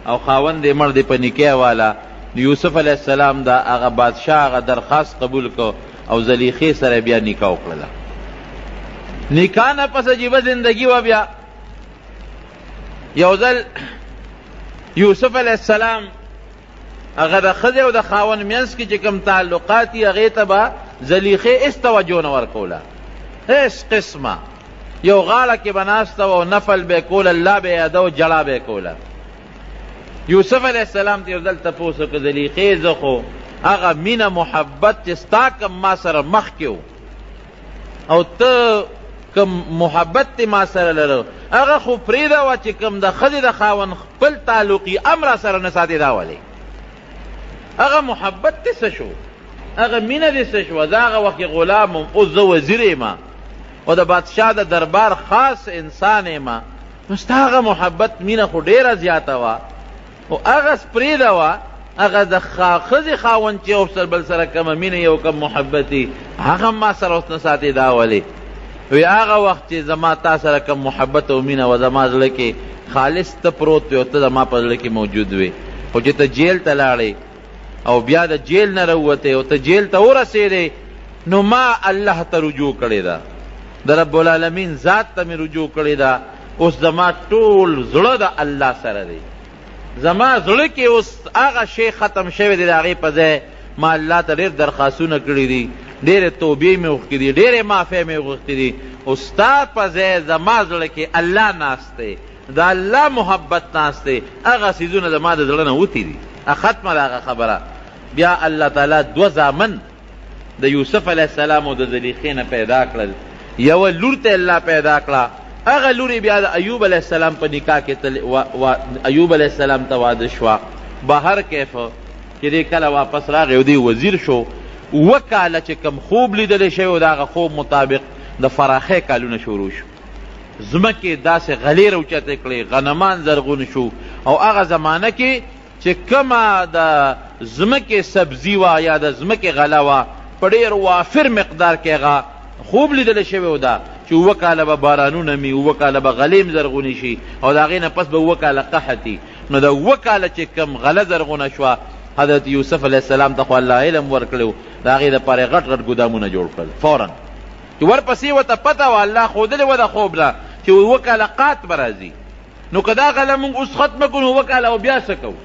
او خاوند یې مړ دی په نکاح والا. یوسف علیه السلام دا هغه بادشاه هغه درخواست قبول کو او زلیخې سره بیا نکاح وکړله. نکاح نه پس عجیبه زندگی و. بیا یو ځل یوسف علیه السلام هغه د ښځې او د خاوند منځ کې چې کوم تعلقات دي هغې ته به زلیخې هېڅ توجه نه ورکوله، هېڅ قسمه. یو غاړه کې به ناسته و او نفل به یې کول، الله به یې یاده و، جړه به یې کوله. یوسف علیه السلام ته یو ځل تپوس وکړه، زلیخې زه خو هغه مینه محبت چې ستا کم ما سره مخکې و او ته کم محبت تی ما سره لرو، هغه خو پرېږده وه چې کم د ښځې د خاوند خپل تعلقي ام را سره نه ساتې دا ولې، هغه محبت دې څه شو، هغه مینه دې څه شوه. زه هغه وخت غلام یم، اوس زه وزیر یم او د بادشاه د دربار خاص انسان یم، نو ستا هغه محبت مینه خو ډېره زیاته وه، او هغه پرېږده وه، هغه د ښځې خاوند چې یو بل سره کومه مینه یو کم محبت دي، هغه ما سره اوس نه ساتې دا ولې. وی هغه وخت چې زما تا سره کوم محبت او مینه و زما زړه کې خالص ته پروت وی او ته زما په زړه کې موجود وی، خو چې ته جیل ته لاړې او بیا د جیل نه راووتې او ته جیل ته ورسېدې، نو ما الله ته رجوع کړې ده، د رب العالمین ذات ته مې رجوع کړې ده. اوس زما ټول زړه د الله سره دی، زما زړه کې اوس هغه شی ختم شوی دی، د هغې په ځای ما الله ته ډېر درخواستونه کړي دي، ډېرې توبې مې غوښتې دي، ډېرې معافۍ مې غوښتې دي. او ستا په ځای زما زړه کې الله ناست دی، د الله محبت ناست دی، هغه څیزونه زما د زړه نه وتي دي. ختمه ده هغه خبره. بیا الله تعالی دوه زامن د یوسف علیه السلام او د زلیخې نه پیدا کړل. یوه لور ته الله پیدا کړه، هغه لور بیا د ایوب علیه السلام په نکاح کې ایوب علیه السلام ته واده شوه. بهر کیفه چې دی کله واپس راغی او دی وزیر شو، 2 کاله چې کم خوب لیدلی شوی و د هغه خوب مطابق د فراخۍ کالونه شروع شو، ځمکې داسې غلې راوچتې کړې، غنمان زرغون شو. او هغه زمانه کې چې کومه د ځمکې سبزي وه یا د ځمکې غله وه، په ډېر وافر مقدار کې هغه خوب لیدلی شوی و ده چې 2 کاله به بارانونه مي، 2 کاله به غلې م زرغونې شي او د هغې نه پس به 2 کاله قحطي. نو د 2 کاله چې کم غله زرغونه شوه، حضرت یوسف علیه السلام ته خو الله علم ورکړی و، د هغې دپاره یې غټ غټ ګودامونه جوړ کړل فوراً، چې ورپسې ورته پته وه الله ښودلې وه د خوب نه چې 2 کاله قات به راځي. نو که دا غله مونږ اوس ختمه کړو 2 کاله او بیا څه کوو؟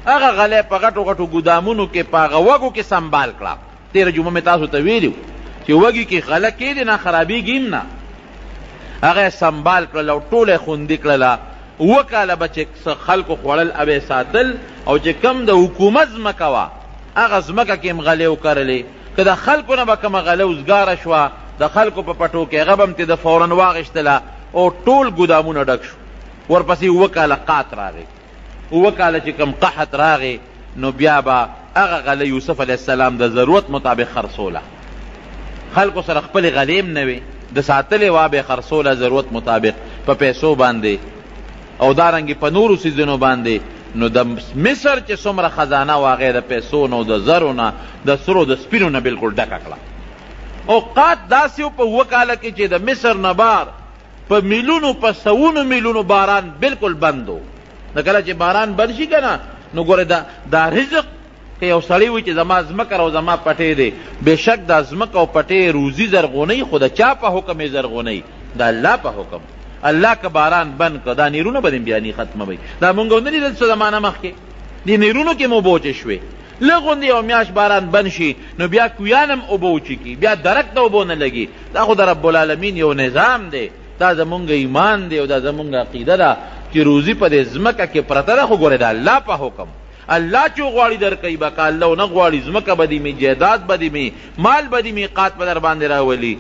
هغه غلی په غټو غټو ګودامونو کې په هغه وږو کې سنبال کړه. تېره جمعه مې تاسو ته ویلي چې وږي کې غله کېدې نه خرابېږي هم نه، هغه یې سنبال کړل او ټوله یې خوندي کړله. 2 کاله به چې خلکو خوړل او یې ساتل، او چې کم د حکومت ځمکه وه هغه ځمکه کې هم غلې وکرلې. که د خلکو نه به کومه غله اوزګاره شوه، د خلکو په پټو کې هغه به هم ته د فوراً واغېشتله او ټول ګودامونه ډک شو. ورپسې 2 کاله قات راغی، 2 کاله چې کوم قحط راغی، نو بیا به هغه غله یوسف علیه السلام د ضرورت مطابق خرڅوله. خلکو سره خپلې غلې هم نه وې، د ساتلې وه به یې خرڅوله ضرورت مطابق په پیسو باندې او دارنګې په نورو څیزونو باندې. نو د مصر چې څومره خزانه وه هغې د پیسو نه، د زرو نه، د سرو د سپینو نه بلکل ډکه کړه. اوقات داسې و په 2 کاله کې چې د مصر نه بار په میلونو په سوونو میلونو باران بلکل بند و. د کله چې باران بند شي که نه، نو ګوره دا رزق که یو سړی وي چې زما ځمکه او زما پټی دی، بېشک دا ځمکه او پټی روزي زرغونی، خو د چا په حکم یې زرغونی؟ د الله په حکم. الله که باران بند که دا نیرونه به دې بیا ختموي. دا مونږ ونه لیدل څه زمانه مخکې دې نیرونو کې مو اوبه وچې شوې، لږ غوندې یو میاشت باران بند شي نو بیا کویان هم اوبه وچېږي، بیا درک ته اوبه نه لګي. دا خو د رب العالمین یو نظام دی، دا زمونږ ایمان دی او دا زمونږ عقیده ده چې روزي په دې ځمکه کې پرته ده، خو ګورې د الله په حکم. الله چې غواړي درکوي به، که الله ونه غواړي ځمکه به دې مې، جایداد به دې مې، مال به دې مې، قات به در باندې راولي.